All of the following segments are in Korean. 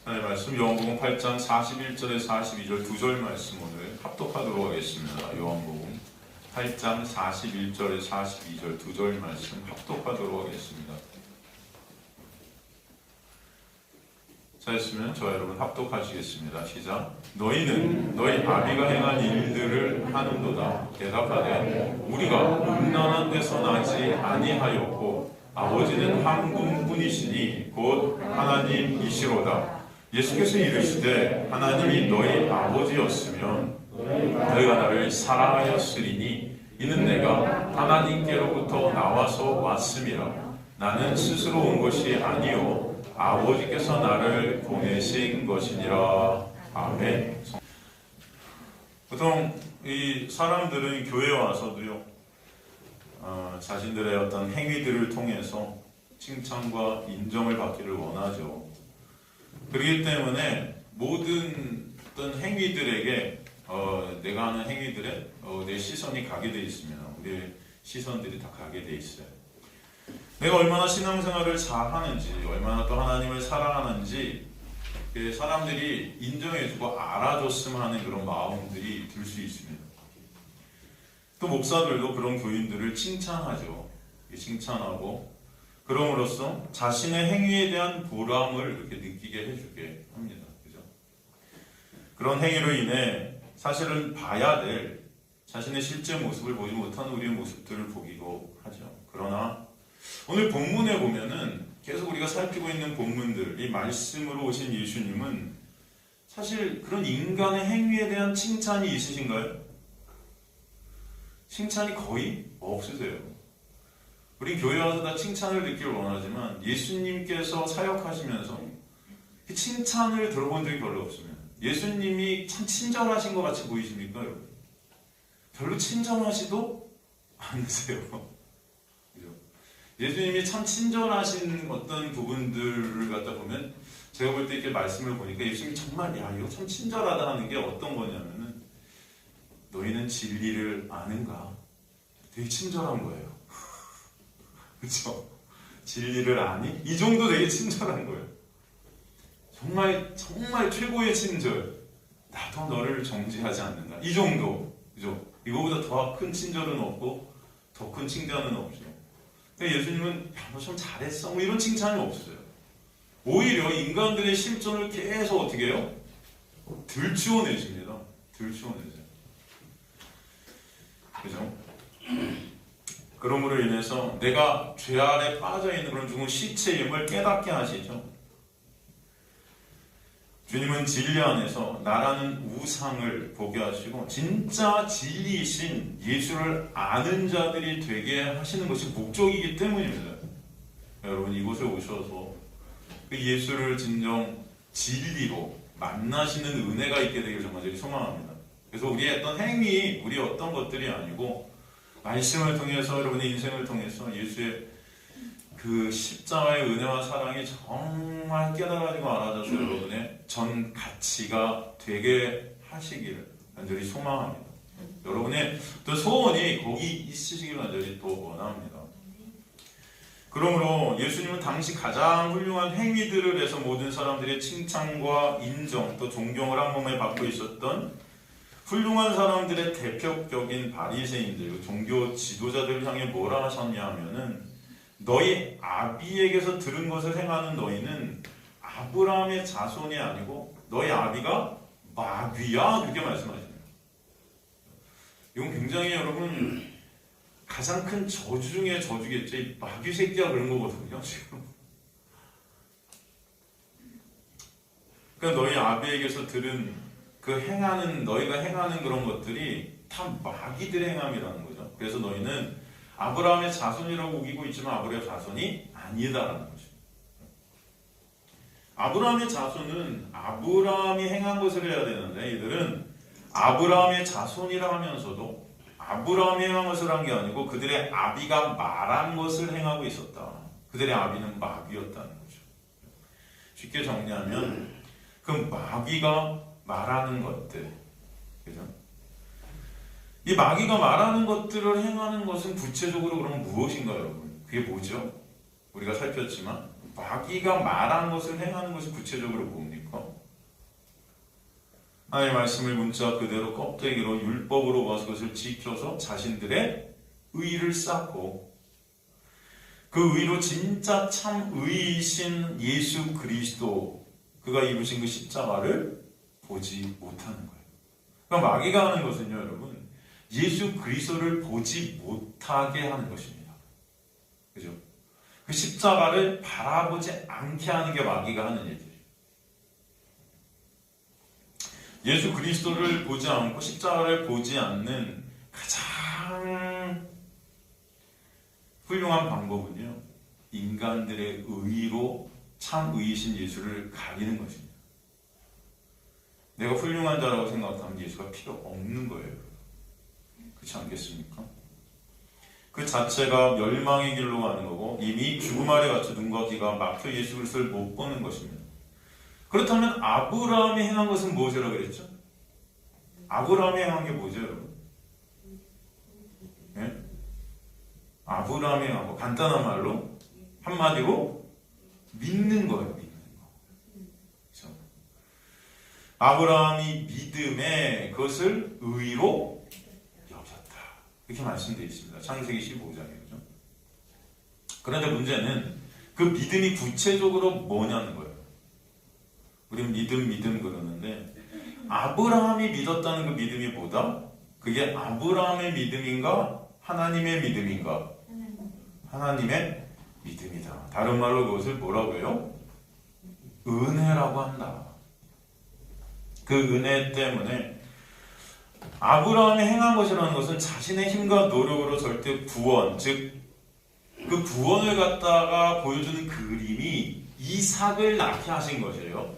하나님의 말씀 요한복음 8장 41절에 42절 두 절 말씀 오늘 합독하도록 하겠습니다. 요한복음 8장 41절에 42절 두 절 말씀 합독하도록 하겠습니다. 자, 있으면 저와 여러분 합독하시겠습니다. 시작. 너희는 너희 아비가 행한 일들을 하는도다. 대답하되 우리가 음란한 데서 나지 아니하였고 아버지는 한 분뿐이시니 곧 하나님이시로다. 예수께서 이르시되 하나님이 너희 아버지였으면 너희가 나를 사랑하였으리니 이는 내가 하나님께로부터 나와서 왔음이라. 나는 스스로 온 것이 아니요 아버지께서 나를 보내신 것이니라. 아멘. 보통 이 사람들은 교회에 와서도요 자신들의 어떤 행위들을 통해서 칭찬과 인정을 받기를 원하죠. 그렇기 때문에 모든 어떤 행위들에게 내가 하는 행위들에 내 시선이 가게 돼 있습니다. 우리의 시선들이 다 가게 돼 있어요. 내가 얼마나 신앙생활을 잘하는지, 얼마나 또 하나님을 사랑하는지 사람들이 인정해주고 알아줬으면 하는 그런 마음들이 들 수 있습니다. 또 목사들도 그런 교인들을 칭찬하죠. 칭찬하고 그럼으로써 자신의 행위에 대한 보람을 이렇게 느끼게 해주게 합니다. 그죠? 그런 행위로 인해 사실은 봐야 될 자신의 실제 모습을 보지 못하는 우리의 모습들을 보기도 하죠. 그러나 오늘 본문에 보면은 계속 우리가 살피고 있는 본문들, 이 말씀으로 오신 예수님은 사실 그런 인간의 행위에 대한 칭찬이 있으신가요? 칭찬이 거의 없으세요. 우리 교회 와서 다 칭찬을 듣기를 원하지만 예수님께서 사역하시면서 칭찬을 들어본 적이 별로 없습니다. 예수님이 참 친절하신 것 같이 보이십니까, 여러분? 별로 친절하지도 않으세요. 그죠? 예수님이 참 친절하신 어떤 부분들을 갖다 보면 제가 볼 때 이렇게 말씀을 보니까 예수님이 정말 이거 참 친절하다 하는 게 어떤 거냐면은 너희는 진리를 아는가? 되게 친절한 거예요. 그렇죠? 진리를 아니? 이 정도 되게 친절한 거예요. 정말 최고의 친절. 나도 너를 정죄하지 않는다. 이 정도. 그죠? 이거보다 더 큰 친절은 없고 더 큰 칭찬은 없죠. 근데 예수님은 너 참 잘했어. 뭐 이런 칭찬이 없어요. 오히려 인간들의 실존을 계속 어떻게 해요? 들추어내십니다. 들추어내세요. 그죠? 그러므로 인해서 내가 죄 아래 빠져있는 그런 죽은 시체임을 깨닫게 하시죠. 주님은 진리 안에서 나라는 우상을 보게 하시고 진짜 진리이신 예수를 아는 자들이 되게 하시는 것이 목적이기 때문입니다. 여러분 이곳에 오셔서 그 예수를 진정 진리로 만나시는 은혜가 있게 되길 정말 소망합니다. 그래서 우리의 어떤 행위, 우리의 어떤 것들이 아니고 말씀을 통해서 여러분의 인생을 통해서 예수의 그 십자가의 은혜와 사랑이 정말 깨달아지고 알아져서 여러분의 전 가치가 되게 하시기를 간절히 소망합니다. 여러분의 또 소원이 거기 있으시길 간절히 또 원합니다. 그러므로 예수님은 당시 가장 훌륭한 행위들을 해서 모든 사람들의 칭찬과 인정 또 존경을 한 몸에 받고 있었던 훌륭한 사람들의 대표적인 바리새인들, 종교 지도자들을 향해 뭐라 하셨냐 하면은 너희 아비에게서 들은 것을 행하는 너희는 아브라함의 자손이 아니고 너희 아비가 마귀야 그렇게 말씀하십니다. 이건 굉장히 여러분 가장 큰 저주 중에 저주겠죠. 이 마귀 새끼야 그런 거거든요 지금. 그러니까 너희 아비에게서 들은 너희가 행하는 그런 것들이 다 마귀들의 행함이라는 거죠. 그래서 너희는 아브라함의 자손이라고 우기고 있지만 아브라함의 자손이 아니다라는 거죠. 아브라함의 자손은 아브라함이 행한 것을 해야 되는데 이들은 아브라함의 자손이라 하면서도 아브라함이 행한 것을 한 게 아니고 그들의 아비가 말한 것을 행하고 있었다. 그들의 아비는 마귀였다는 거죠. 쉽게 정리하면 그 마귀가 말하는 것들, 그죠? 이 마귀가 말하는 것들을 행하는 것은 구체적으로 그러면 무엇인가요, 여러분? 그게 뭐죠? 우리가 살폈지만 마귀가 말한 것을 행하는 것이 구체적으로 뭡니까? 하나님의 말씀을 문자 그대로 껍데기로 율법으로 봐서 그것을 지켜서 자신들의 의를 쌓고 그 의로 진짜 참 의이신 예수 그리스도 그가 입으신 그 십자가를 보지 못하는 거예요. 그러니까 마귀가 하는 것은요, 여러분, 예수 그리스도를 보지 못하게 하는 것입니다. 그죠? 그 십자가를 바라보지 않게 하는 게 마귀가 하는 일이에요. 예수 그리스도를 보지 않고 십자가를 보지 않는 가장 훌륭한 방법은요, 인간들의 의로 참 의이신 예수를 가리는 것입니다. 내가 훌륭한 자라고 생각하면 예수가 필요 없는 거예요. 그렇지 않겠습니까? 그 자체가 멸망의 길로 가는 거고 이미 죽음 아래 갇혀 눈과 귀가 막혀 예수 그리스도를 못 보는 것입니다. 그렇다면 아브라함이 행한 것은 무엇이라고 그랬죠? 아브라함이 행한 게 뭐죠, 여러분? 네? 아브라함이 행한 거 간단한 말로 한마디로 믿는 거예요. 믿는 거. 그렇죠? 아브라함이 믿음에 그것을 의로 여겼다. 이렇게 말씀되어 있습니다. 창세기 15장이죠. 그런데 문제는 그 믿음이 구체적으로 뭐냐는 거예요. 우리는 믿음 그러는데 아브라함이 믿었다는 그 믿음이 뭐다? 그게 아브라함의 믿음인가? 하나님의 믿음인가? 하나님의 믿음이다. 다른 말로 그것을 뭐라고 해요? 은혜라고 한다. 그 은혜 때문에 아브라함이 행한 것이라는 것은 자신의 힘과 노력으로 절대 구원, 즉 그 구원을 갖다가 보여주는 그림이 이삭을 낳게 하신 것이에요.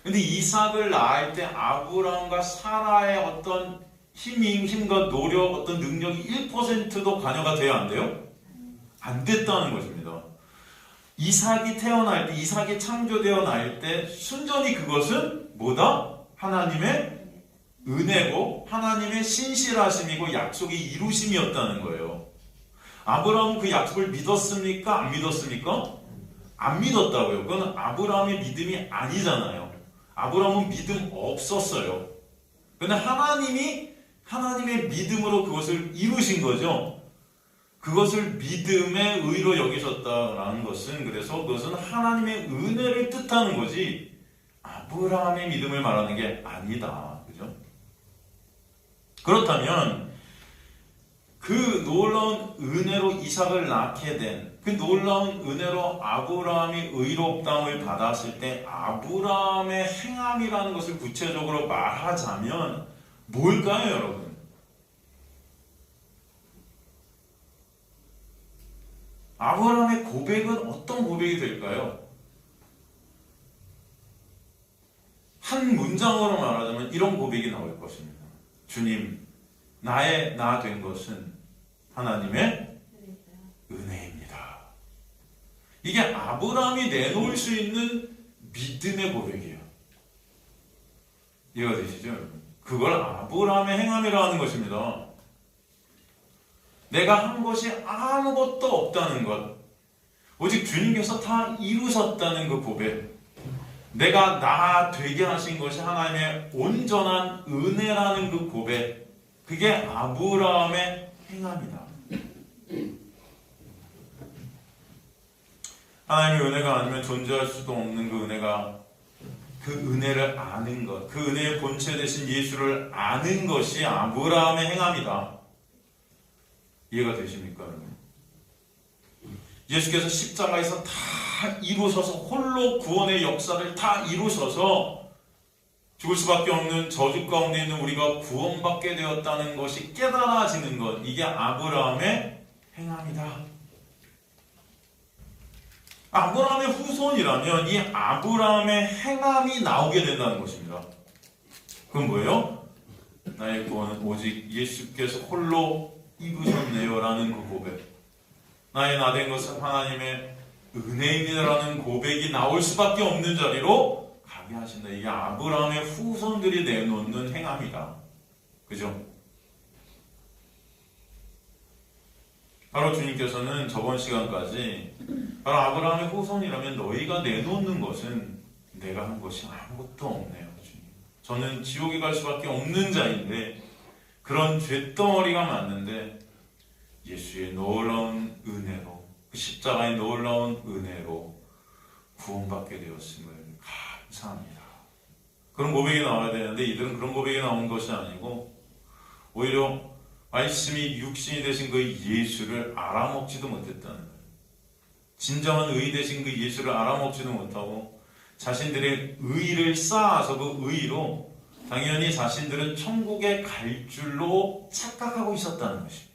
근데 이삭을 낳을 때 아브라함과 사라의 어떤 힘과 노력, 어떤 능력이 1%도 관여가 돼야 안 돼요? 안 됐다는 것입니다. 이삭이 태어날 때, 이삭이 창조되어 날 때 순전히 그것은 뭐다? 하나님의 은혜고 하나님의 신실하심이고 약속의 이루심이었다는 거예요. 아브라함은 그 약속을 믿었습니까? 안 믿었습니까? 안 믿었다고요. 그건 아브라함의 믿음이 아니잖아요. 아브라함은 믿음 없었어요. 그런데 하나님이 하나님의 믿음으로 그것을 이루신 거죠. 그것을 믿음의 의로 여기셨다라는 것은 그래서 그것은 하나님의 은혜를 뜻하는 거지 아브라함의 믿음을 말하는 게 아니다. 그죠? 그렇다면 그 놀라운 은혜로 이삭을 낳게 된 그 놀라운 은혜로 아브라함이 의롭다함을 받았을 때 아브라함의 행함이라는 것을 구체적으로 말하자면 뭘까요, 여러분? 아브라함의 고백은 어떤 고백이 될까요? 한 문장으로 말하자면 이런 고백이 나올 것입니다. 주님, 나의 나 된 것은 하나님의 은혜입니다. 이게 아브라함이 내놓을 수 있는 믿음의 고백이에요. 이해가 되시죠, 여러분? 그걸 아브라함의 행함이라 하는 것입니다. 내가 한 것이 아무것도 없다는 것, 오직 주님께서 다 이루셨다는 그 고백, 내가 나 되게 하신 것이 하나님의 온전한 은혜라는 그 고백, 그게 아브라함의 행함이다. 하나님의 은혜가 아니면 존재할 수도 없는 그 은혜가, 그 은혜를 아는 것, 그 은혜의 본체 되신 예수를 아는 것이 아브라함의 행함이다. 이해가 되십니까, 여러분? 예수께서 십자가에서 다 이루셔서 홀로 구원의 역사를 다 이루셔서 죽을 수밖에 없는 저주 가운데 있는 우리가 구원받게 되었다는 것이 깨달아지는 것, 이게 아브라함의 행함이다. 아브라함의 후손이라면 이 아브라함의 행함이 나오게 된다는 것입니다. 그건 뭐예요? 나의 구원은 오직 예수께서 홀로 이루셨네요 라는 그 고백, 나의 나 된 것은 하나님의 은혜입니다라는 고백이 나올 수밖에 없는 자리로 가게 하신다. 이게 아브라함의 후손들이 내놓는 행함이다. 그죠? 바로 주님께서는 저번 시간까지 바로 아브라함의 후손이라면 너희가 내놓는 것은 내가 한 것이 아무것도 없네요. 주님. 저는 지옥에 갈 수밖에 없는 자인데 그런 죄덩어리가 맞는데 예수의 놀라운 은혜로, 그 십자가의 놀라운 은혜로 구원받게 되었음을 감사합니다. 그런 고백이 나와야 되는데 이들은 그런 고백이 나온 것이 아니고 오히려 말씀이 육신이 되신 그 예수를 알아먹지도 못했다는 거예요. 진정한 의 되신 그 예수를 알아먹지도 못하고 자신들의 의를 쌓아서 그 의로 당연히 자신들은 천국에 갈 줄로 착각하고 있었다는 것입니다.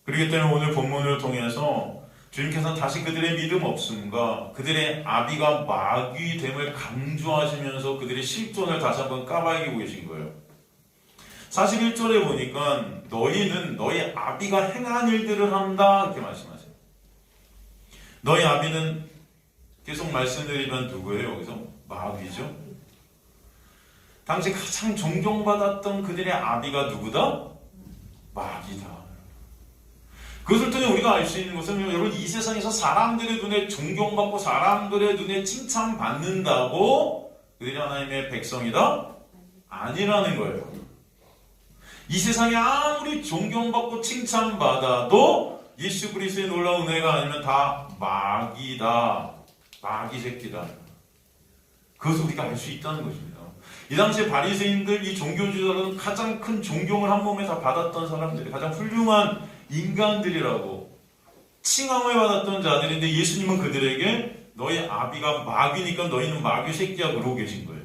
그렇기 때문에 오늘 본문을 통해서 주님께서는 다시 그들의 믿음 없음과 그들의 아비가 마귀됨을 강조하시면서 그들의 실존을 다시 한번 까발리고 계신 거예요. 41절에 보니까 너희는 너희 아비가 행한 일들을 한다 이렇게 말씀하세요. 너희 아비는 계속 말씀드리면 누구예요? 여기서 마귀죠. 당시 가장 존경받았던 그들의 아비가 누구다? 마귀다. 그것을 통해 우리가 알 수 있는 것은 여러분 이 세상에서 사람들의 눈에 존경받고 사람들의 눈에 칭찬받는다고 그들이 하나님의 백성이다? 아니라는 거예요. 이 세상에 아무리 존경받고 칭찬받아도 예수 그리스도의 놀라운 은혜가 아니면 다 마귀다. 마귀 새끼다. 그것을 우리가 알 수 있다는 것입니다. 이 당시에 바리새인들, 이 종교주의자들은 가장 큰 존경을 한 몸에 다 받았던 사람들이 가장 훌륭한 인간들이라고 칭함을 받았던 자들인데 예수님은 그들에게 너희 아비가 마귀니까 너희는 마귀 새끼야 그러고 계신 거예요.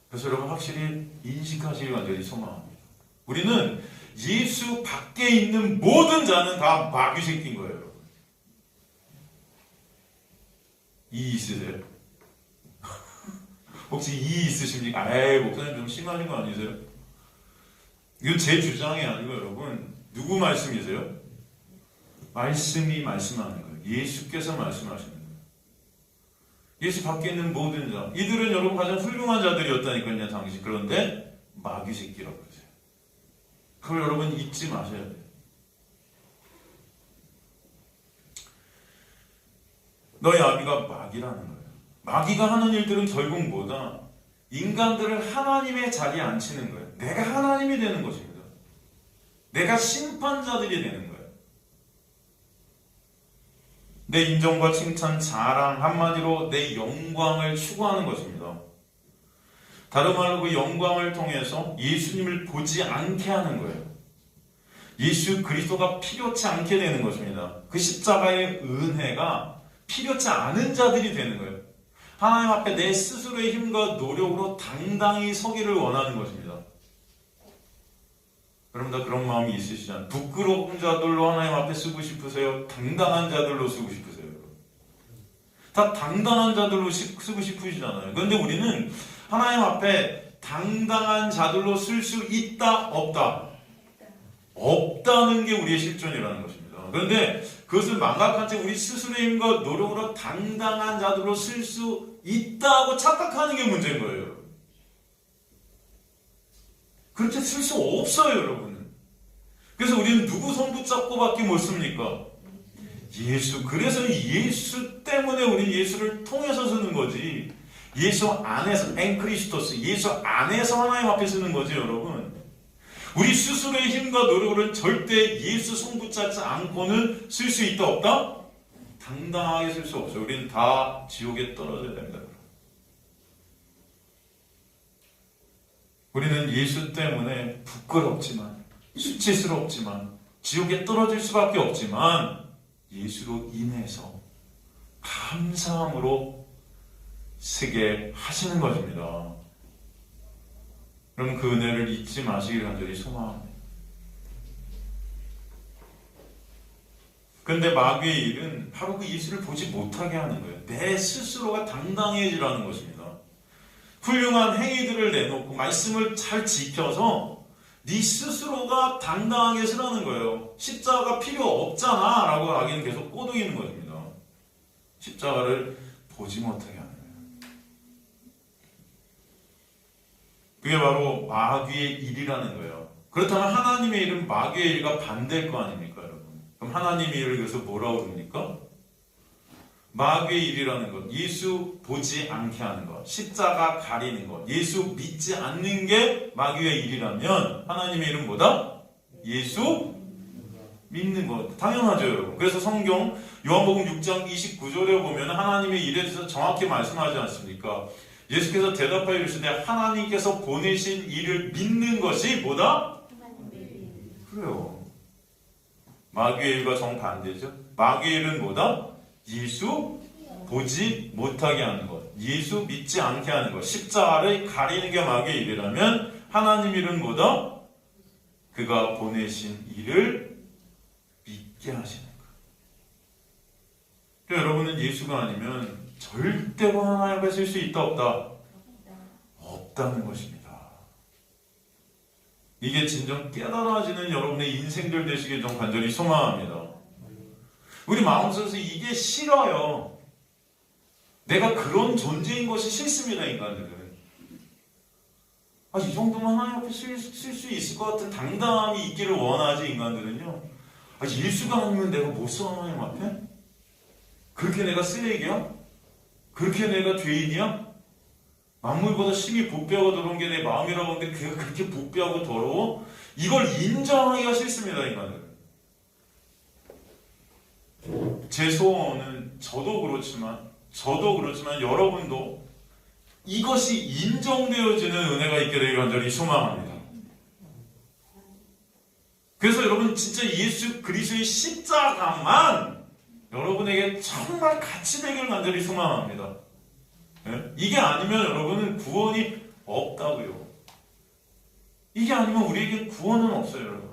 그래서 여러분 확실히 인식하시길 간절히 소망합니다. 우리는 예수 밖에 있는 모든 자는 다 마귀 새끼인 거예요. 이 있으세요? 혹시 이 있으십니까? 에이 목사님 좀 심하신 거 아니세요? 이건 제 주장이 아니고 여러분 누구 말씀이세요? 말씀이 말씀하는 거예요. 예수께서 말씀하시는 거예요. 예수 밖에 있는 모든 자 이들은 여러분 가장 훌륭한 자들이었다니까요 당시. 그런데 마귀 새끼라고 그러세요. 그걸 여러분 잊지 마셔야 돼요. 너희 아비가 마귀라는 거예요. 마귀가 하는 일들은 결국 뭐다? 인간들을 하나님의 자리에 앉히는 거예요. 내가 하나님이 되는 것입니다. 내가 심판자들이 되는 거예요. 내 인정과 칭찬, 자랑, 한마디로 내 영광을 추구하는 것입니다. 다른 말로 그 영광을 통해서 예수님을 보지 않게 하는 거예요. 예수 그리스도가 필요치 않게 되는 것입니다. 그 십자가의 은혜가 필요치 않은 자들이 되는 거예요. 하나님 앞에 내 스스로의 힘과 노력으로 당당히 서기를 원하는 것입니다. 여러분 다 그런 마음이 있으시잖아요. 부끄러운 자들로 하나님 앞에 쓰고 싶으세요? 당당한 자들로 쓰고 싶으세요? 다 당당한 자들로 쓰고 싶으시잖아요. 그런데 우리는 하나님 앞에 당당한 자들로 쓸 수 있다? 없다? 없다는 게 우리의 실존이라는 것입니다. 그런데 그것을 망각한 채 우리 스스로의 힘과 노력으로 당당한 자들로 쓸 수 있다고 착각하는 게 문제인 거예요. 그렇게 쓸 수 없어요, 여러분은. 그래서 우리는 누구 손 붙잡고 밖에 못 씁니까? 예수. 그래서 예수 때문에 우리 예수를 통해서 쓰는 거지. 예수 안에서, 엔크리스토스, 예수 안에서 하나님 앞에 쓰는 거지, 여러분. 우리 스스로의 힘과 노력으로는 절대 예수 손 붙잡지 않고는 쓸 수 있다, 없다? 당당하게 쓸 수 없어요. 우리는 다 지옥에 떨어져야 됩니다. 우리는 예수 때문에 부끄럽지만, 수치스럽지만, 지옥에 떨어질 수밖에 없지만, 예수로 인해서 감사함으로 쓰게 하시는 것입니다. 그럼 그 은혜를 잊지 마시길 간절히 소망합니다. 그런데 마귀의 일은 바로 그 예수를 보지 못하게 하는 거예요. 내 스스로가 당당해지라는 것입니다. 훌륭한 행위들을 내놓고 말씀을 잘 지켜서 네 스스로가 당당하게 쓰라는 거예요. 십자가가 필요 없잖아 라고 하기는 계속 꼬드기는 것입니다. 십자가를 보지 못하게 하는 거예요. 그게 바로 마귀의 일이라는 거예요. 그렇다면 하나님의 일은 마귀의 일과 반대일 거 아닙니까, 여러분? 그럼 하나님의 일을 그래서 뭐라고 그럽니까? 마귀의 일이라는 것, 예수 보지 않게 하는 것, 십자가 가리는 것, 예수 믿지 않는 게 마귀의 일이라면 하나님의 일은 뭐다? 예수 믿는 것. 당연하죠, 여러분. 그래서 성경 요한복음 6장 29절에 보면 하나님의 일에 대해서 정확히 말씀하지 않습니까? 예수께서 대답하여 이르시되 하나님께서 보내신 일을 믿는 것이 뭐다? 그래요. 마귀의 일과 정반대죠. 마귀의 일은 뭐다? 예수 보지 못하게 하는 것, 예수 믿지 않게 하는 것, 십자가를 가리는 게 마귀의 일이라면 하나님 일은 뭐다? 그가 보내신 일을 믿게 하시는 것. 그러니까 여러분은 예수가 아니면 절대로 하나님 앞에 설 수 있다 없다? 없다는 것입니다. 이게 진정 깨달아지는 여러분의 인생들 되시길 좀 간절히 소망합니다. 우리 마음속에서 이게 싫어요. 내가 그런 존재인 것이 싫습니다, 인간들은. 이 정도면 하나님 앞에 쓸 수 있을 것 같은 당당함이 있기를 원하지, 인간들은요. 예수가 아니면 내가 못 써, 하나님 앞에? 그렇게 내가 쓰레기야? 그렇게 내가 죄인이야? 만물보다 심히 부패하고 더러운 게 내 마음이라고 하는데 그가 그렇게 부패하고 더러워? 이걸 인정하기가 싫습니다, 인간들은. 제 소원은 저도 그렇지만 여러분도 이것이 인정되어지는 은혜가 있게 되길 간절히 소망합니다. 그래서 여러분 진짜 예수 그리스도의 십자가만 여러분에게 정말 가치 되길 간절히 소망합니다. 이게 아니면 여러분은 구원이 없다고요. 이게 아니면 우리에게 구원은 없어요, 여러분.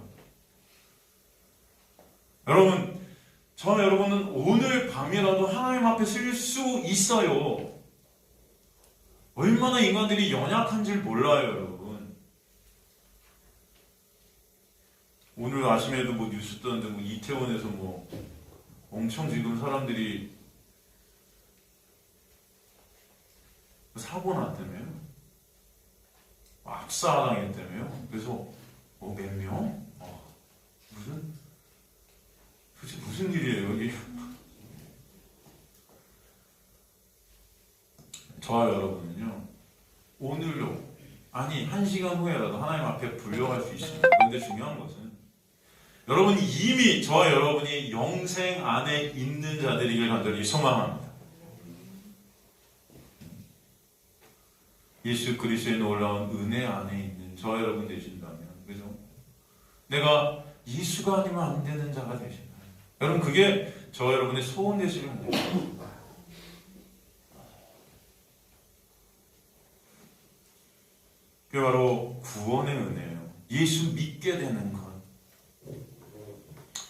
여러분, 저와 여러분은 오늘 밤이라도 하나님 앞에 설 수 있어요. 얼마나 인간들이 연약한지를 몰라요, 여러분. 오늘 아침에도 뉴스 떴는데 이태원에서 엄청 지금 사람들이 사고 났다며요. 압사당했다며요. 그래서 몇 명? 도대체 무슨 일이에요, 여기? 저와 여러분은요, 오늘로, 아니, 1시간 후에라도 하나님 앞에 불려갈 수 있습니다. 그런데 중요한 것은, 여러분이 이미 저와 여러분이 영생 안에 있는 자들이길 간절히 소망합니다. 예수 그리스도의 놀라운 은혜 안에 있는 저와 여러분 되신다면, 그죠? 내가 예수가 아니면 안 되는 자가 되신다. 여러분, 그게 저와 여러분의 소원 되시길 바랍니다. 그게 바로 구원의 은혜예요. 예수 믿게 되는 것.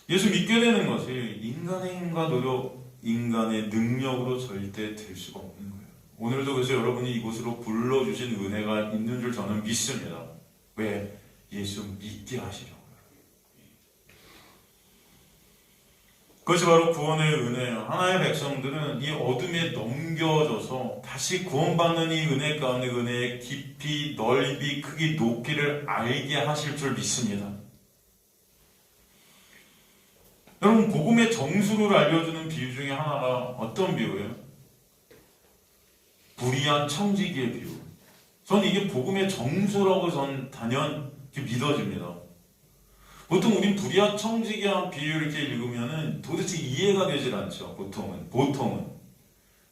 예수 믿게 되는 것이 인간의 힘과 노력, 인간의 능력으로 절대 될 수가 없는 거예요. 오늘도 그래서 여러분이 이곳으로 불러주신 은혜가 있는 줄 저는 믿습니다. 왜? 예수 믿게 하시려고요. 그것이 바로 구원의 은혜예요. 하나님의 백성들은 이 어둠에 넘겨져서 다시 구원받는 이 은혜 가운데 은혜의 깊이, 넓이, 크기, 높이를 알게 하실 줄 믿습니다. 여러분, 복음의 정수를 알려주는 비유 중에 하나가 어떤 비유예요? 불의한 청지기의 비유. 저는 이게 복음의 정수라고 전 단연 믿어집니다. 보통 우린 불의한 청지기한 비유를 이렇게 읽으면은 도대체 이해가 되질 않죠. 보통은.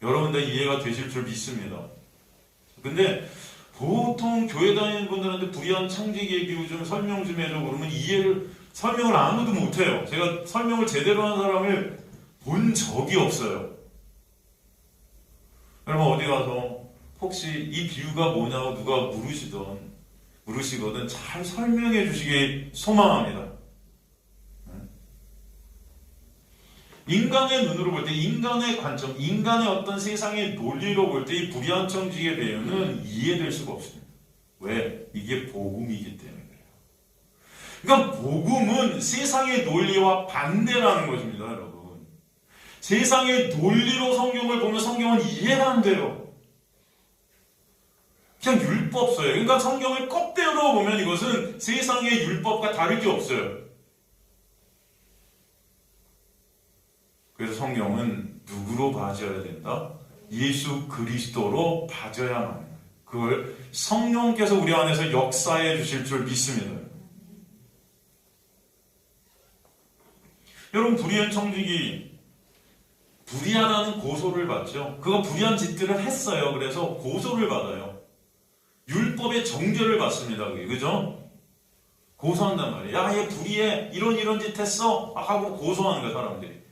여러분 다 이해가 되실 줄 믿습니다. 근데 보통 교회 다니는 분들한테 불의한 청지기의 비유 좀 설명 좀 해줘 그러면 설명을 아무도 못해요. 제가 설명을 제대로 한 사람을 본 적이 없어요. 여러분 어디 가서 혹시 이 비유가 뭐냐고 누가 물으시거든 잘 설명해 주시길 소망합니다. 인간의 눈으로 볼 때, 인간의 관점, 인간의 어떤 세상의 논리로 볼 때 이 불의한 청지기의 비유는 이해될 수가 없습니다. 왜? 이게 복음이기 때문에 그래요. 그러니까 복음은 세상의 논리와 반대라는 것입니다, 여러분. 세상의 논리로 성경을 보면 성경은 이해가 안 돼요. 그냥 율법서예요. 그러니까 성경을 껍데기로 보면 이것은 세상의 율법과 다를 게 없어요. 그래서 성경은 누구로 봐줘야 된다? 예수 그리스도로 봐줘야만 해요. 그걸 성령께서 우리 안에서 역사해 주실 줄 믿습니다. 여러분, 불의한 청지기 불의하다는 고소를 받죠. 그가 불의한 짓들을 했어요. 그래서 고소를 받아요. 율법의 정죄를 받습니다. 그죠? 고소한단 말이에요. 야, 얘 불의해. 이런 짓 했어. 하고 고소하는 거야, 사람들이.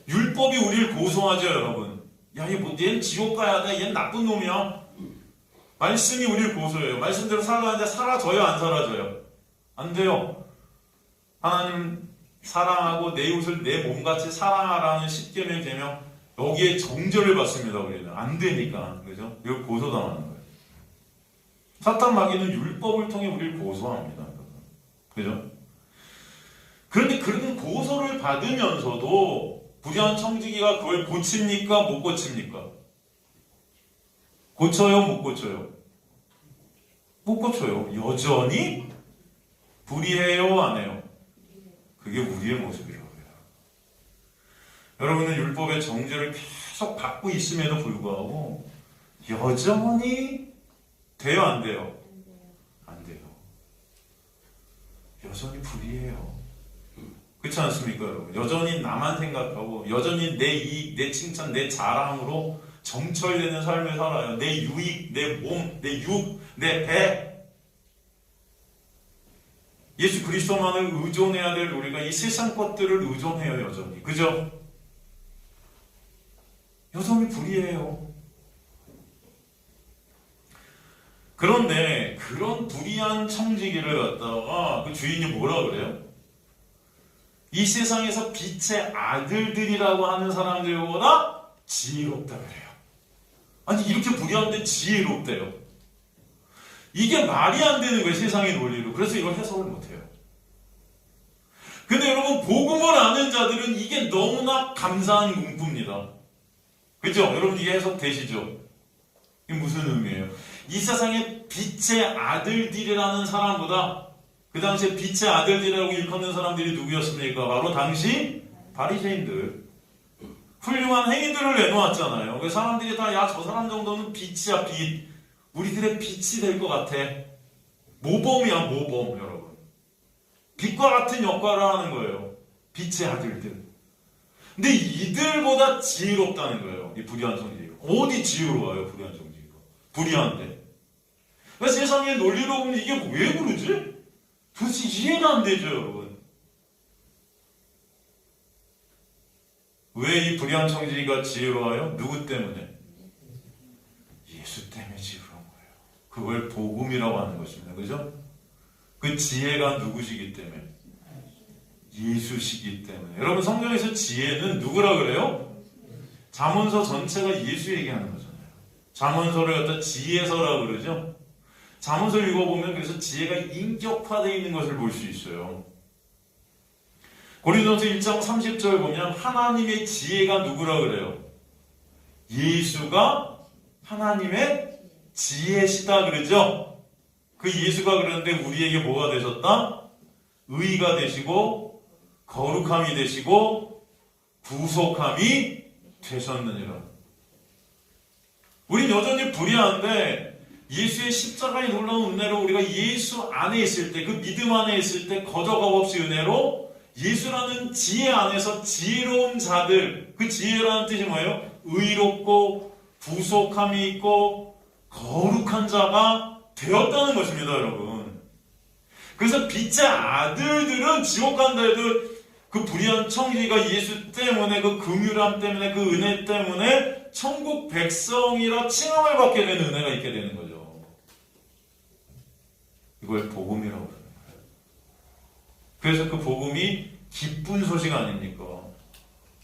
율법이 우리를 고소하죠, 여러분. 야, 얘는 지옥 가야 돼. 얘는 나쁜 놈이야. 말씀이 우리를 고소해요. 말씀대로 살아가는데 사라져요, 안 사라져요? 안 돼요. 하나님 사랑하고 내 이웃을 내 몸같이 사랑하라는 10계명 계명, 여기에 정죄를 받습니다. 우리는 안 되니까, 그죠? 이걸 고소당하는 거예요. 사탄 마귀는 율법을 통해 우리를 고소합니다. 그죠? 그런데 그런 고소를 받으면서도 불의한 청지기가 그걸 고칩니까? 못 고칩니까? 고쳐요? 못 고쳐요? 못 고쳐요. 여전히 불의해요? 안 해요? 그게 우리의 모습이라고요. 여러분은 율법의 정죄를 계속 받고 있음에도 불구하고 여전히 돼요? 안 돼요? 안 돼요. 여전히 불의해요. 그렇지 않습니까, 여러분? 여전히 나만 생각하고 여전히 내 이익, 내 칭찬, 내 자랑으로 정철되는 삶을 살아요. 내 유익, 내 몸, 내 육, 내 배. 예수 그리스도만을 의존해야 될 우리가 이 세상 것들을 의존해요, 여전히. 그죠? 여전히 불의해요. 그런데 그런 불의한 청지기를 갖다가 그 주인이 뭐라 그래요? 이 세상에서 빛의 아들들이라고 하는 사람들보다 지혜롭다 그래요. 아니, 이렇게 불의한데 지혜롭대요. 이게 말이 안 되는 거예요, 세상의 논리로. 그래서 이걸 해석을 못해요. 근데 여러분, 복음을 아는 자들은 이게 너무나 감사한 문구입니다. 그죠? 여러분, 이게 해석되시죠? 이게 무슨 의미예요? 이 세상의 빛의 아들들이라는 사람보다 그 당시에 빛의 아들들이라고 일컫는 사람들이 누구였습니까? 바로 당시 바리새인들. 훌륭한 행위들을 내놓았잖아요. 그 사람들이 다, 야, 저 사람 정도는 빛이야, 빛. 우리들의 빛이 될 것 같아. 모범이야, 모범, 여러분. 빛과 같은 역할을 하는 거예요. 빛의 아들들. 근데 이들보다 지혜롭다는 거예요. 이 불의한 청지기가. 어디 지혜로워요, 불의한 청지기가. 불의한데. 그러니까 세상의 논리로 보면 이게 왜 그러지? 도대체 이해가 안 되죠, 여러분. 왜 이 불의한 청지기가 지혜로워요? 누구 때문에? 예수 때문에 지혜로운 거예요. 그걸 복음이라고 하는 것입니다. 그죠? 그 지혜가 누구시기 때문에? 예수시기 때문에. 여러분, 성경에서 지혜는 누구라 그래요? 잠언서 전체가 예수 얘기하는 거잖아요. 잠언서를 갖다 지혜서라고 그러죠? 잠언서 읽어보면 그래서 지혜가 인격화되어 있는 것을 볼 수 있어요. 고린도서 1장 30절 보면 하나님의 지혜가 누구라 그래요? 예수가 하나님의 지혜시다 그러죠? 그 예수가 그러는데 우리에게 뭐가 되셨다? 의가 되시고 거룩함이 되시고 구속함이 되셨느니라. 우린 여전히 불의한데 예수의 십자가의 놀라운 은혜로 우리가 예수 안에 있을 때, 그 믿음 안에 있을 때 거저가 없이 은혜로 예수라는 지혜 안에서 지혜로운 자들, 그 지혜라는 뜻이 뭐예요? 의롭고 구속함이 있고 거룩한 자가 되었다는 것입니다, 여러분. 그래서 빛의 아들들은 지옥 간다 해도 그 불의한 청지기가 예수 때문에, 그 긍휼함 때문에, 그 은혜 때문에 천국 백성이라 칭함을 받게 되는 은혜가 있게 되는 거죠. 이걸 복음이라고 하는 거예요. 그래서 그 복음이 기쁜 소식 아닙니까?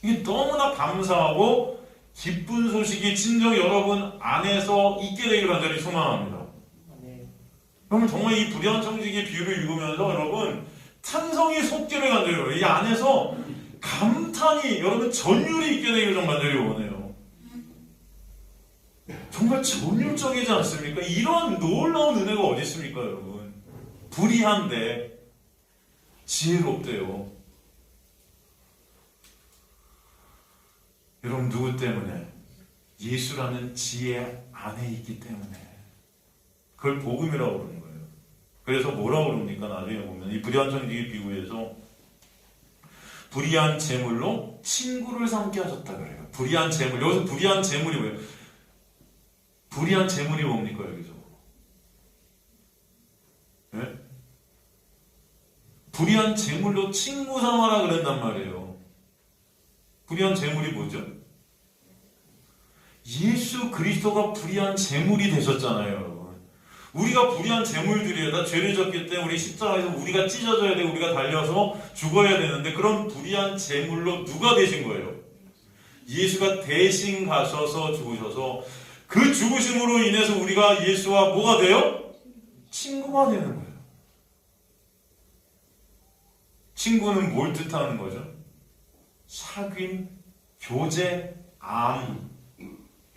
이게 너무나 감사하고 기쁜 소식이 진정 여러분 안에서 있게 되기를 간절히 소망합니다. 여러분, 정말 이 불의한 청지기의 비유를 읽으면서 여러분 탄성이 솟기를 간절히 원해요. 이 안에서 감탄이 여러분 전율이 있게 되기를 좀 간절히 원해요. 정말 정말 전율적이지 않습니까? 이런 놀라운 은혜가 어디 있습니까, 여러분? 불의한데 지혜롭대요. 여러분, 누구 때문에? 예수라는 지혜 안에 있기 때문에. 그걸 복음이라고 그러는 거예요. 그래서 뭐라고 그럽니까? 나중에 보면 이 불의한 청지기 비유에서 불의한 재물로 친구를 삼게 하셨다 그래요. 불의한 재물. 여기서 불의한 재물이 뭐예요? 불의한 재물이 뭡니까, 여기서? 네? 불의한 재물로 친구 삼아라 그런단 말이에요. 불의한 재물이 뭐죠? 예수 그리스도가 불의한 재물이 되셨잖아요, 여러분. 우리가 불의한 재물들이에요. 나 죄를 졌기 때문에 우리 십자가에서 우리가 찢어져야 되고 우리가 달려서 죽어야 되는데, 그런 불의한 재물로 누가 되신 거예요? 예수가 대신 가셔서 죽으셔서 그 죽으심으로 인해서 우리가 예수와 뭐가 돼요? 친구가 되는 거예요. 친구는 뭘 뜻하는 거죠? 사귐, 교제, 암.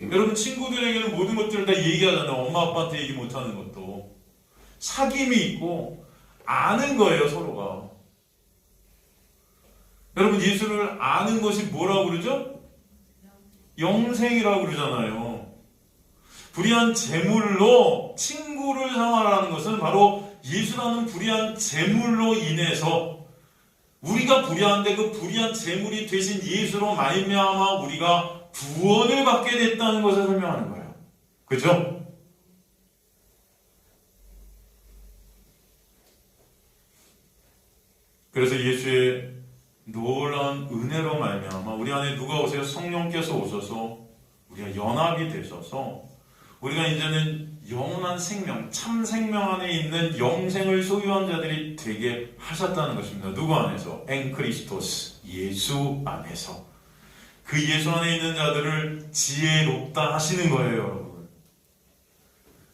여러분, 친구들에게는 모든 것들을 다 얘기하잖아요. 엄마 아빠한테 얘기 못하는 것도. 사귐이 있고 아는 거예요, 서로가. 여러분, 예수를 아는 것이 뭐라고 그러죠? 영생이라고 그러잖아요. 불의한 재물로 친구를 삼아라는 것은 바로 예수라는 불의한 재물로 인해서 우리가 불의한데 그 불의한 재물이 되신 예수로 말미암아 우리가 구원을 받게 됐다는 것을 설명하는 거예요. 그죠? 그래서 예수의 놀라운 은혜로 말미암아 우리 안에 누가 오세요? 성령께서 오셔서 우리가 연합이 되셔서 우리가 이제는 영원한 생명, 참 생명 안에 있는 영생을 소유한 자들이 되게 하셨다는 것입니다. 누구 안에서? 엔 크리스토스, 예수 안에서. 그 예수 안에 있는 자들을 지혜롭다 하시는 거예요, 여러분.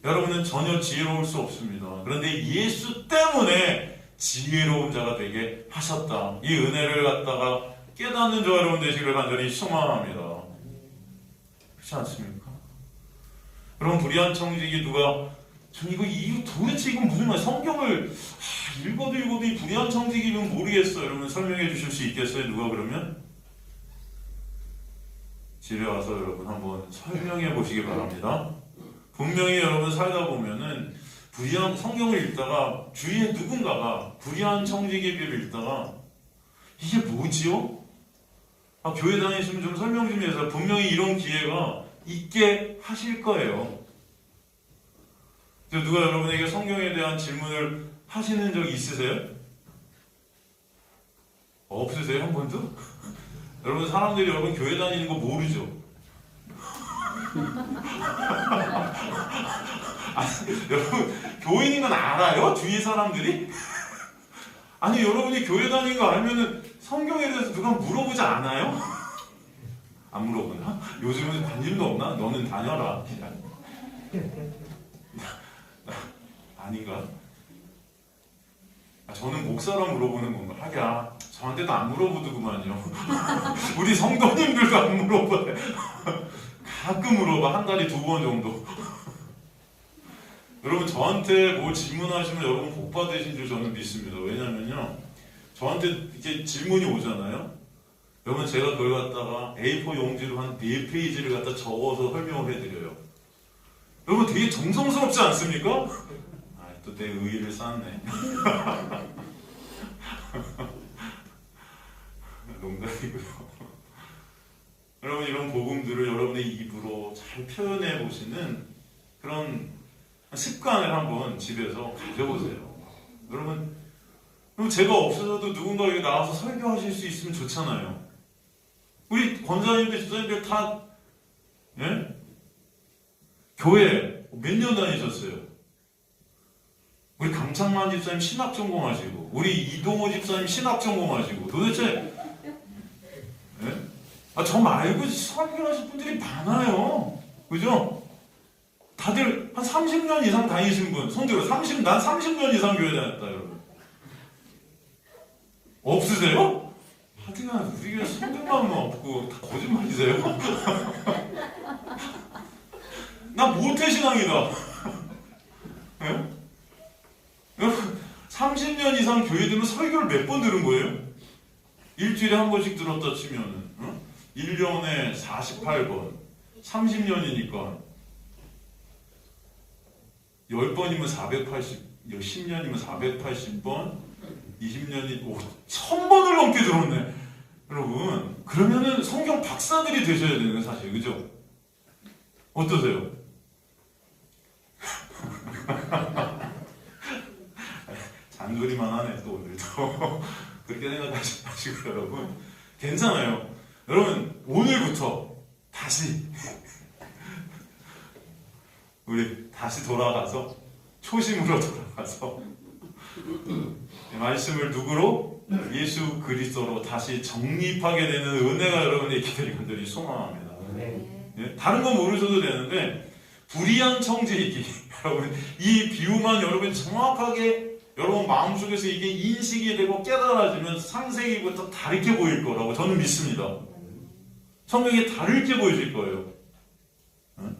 여러분은 전혀 지혜로울 수 없습니다. 그런데 예수 때문에 지혜로운 자가 되게 하셨다. 이 은혜를 갖다가 깨닫는 저 여러분 되시기를 간절히 소망합니다. 그렇지 않습니까? 그럼 불의한 청지기 누가, 전 이거 도대체 이건 무슨 말이야? 성경을 읽어도 이 불의한 청지기는 모르겠어요. 여러분 설명해 주실 수 있겠어요? 누가 그러면? 집에 와서 여러분 한번 설명해 보시기 바랍니다. 분명히 여러분 살다 보면은 불의한 성경을 읽다가 주위에 누군가가 불의한 청지기를 읽다가 이게 뭐지요? 교회 다니시면 좀 설명 좀 해서 분명히 이런 기회가 있게 하실 거예요. 누가 여러분에게 성경에 대한 질문을 하시는 적 있으세요? 없으세요? 한 번도? 여러분 사람들이 여러분 교회 다니는 거 모르죠? 여러분 교인인 건 알아요? 주위 사람들이? 아니 여러분이 교회 다니는 거 알면은 성경에 대해서 누가 물어보지 않아요? 안 물어보나? 요즘은 관심도 없나? 너는 다녀라. 아닌가? 저는 목사랑 물어보는 건가? 하랴 저한테도 안 물어보더구만요. 우리 성도님들도 안 물어봐요. 가끔 물어봐. 한 달에 2번 정도. 여러분 저한테 뭐 질문하시면 여러분 복 받으신 줄 저는 믿습니다. 왜냐면요 저한테 이렇게 질문이 오잖아요. 여러분 제가 그걸 갖다가 A4 용지로 한 4페이지를 갖다 적어서 설명을 해드려요. 여러분 되게 정성스럽지 않습니까? 또 내 의의를 쌓네. 농담이고요. 여러분 이런 복음들을 여러분의 입으로 잘 표현해 보시는 그런 습관을 한번 집에서 가져보세요. 여러분 제가 없어져도 누군가 여기 나와서 설교하실 수 있으면 좋잖아요. 우리 권사님들, 집사님들 다 예? 교회 몇 년 다니셨어요? 우리 강창만 집사님 신학 전공하시고 우리 이동호 집사님 신학 전공하시고 도대체 예? 저 말고 설교하실 분들이 많아요. 그죠? 다들 한 30년 이상 다니신 분 손들어. 난 30년 이상 교회 다녔다 여러분. 없으세요? 하여튼간 우리 교회 손들만은 없고 다 거짓말이세요? 나 모태신앙이다. 예? 여러분 30년 이상 교회 들으면 설교를 몇 번 들은 거예요? 일주일에 한 번씩 들었다 치면은 1년에 48번 30년이니까 10번이면 480 10년이면 480번 20년이 1000번을 넘게 들었네. 여러분 그러면은 성경 박사들이 되셔야 되는 거예요 사실. 그죠? 어떠세요? 잔소리만 하네 또 오늘도. 그렇게 생각하지 마시고 여러분 괜찮아요. 여러분 오늘부터 다시 우리 다시 돌아가서 초심으로 돌아가서 말씀을 누구로? 예수 그리스도로 다시 정립하게 되는 은혜가 여러분의 있게 되길 간절히 소망합니다. 예? 다른 건 모르셔도 되는데 불의한 청지이기 여러분 이 비유만 여러분 정확하게 여러분 마음속에서 이게 인식이 되고 깨달아지면 창세기부터 다르게 보일 거라고 저는 믿습니다. 성경이 다르게 보여질 거예요. 응?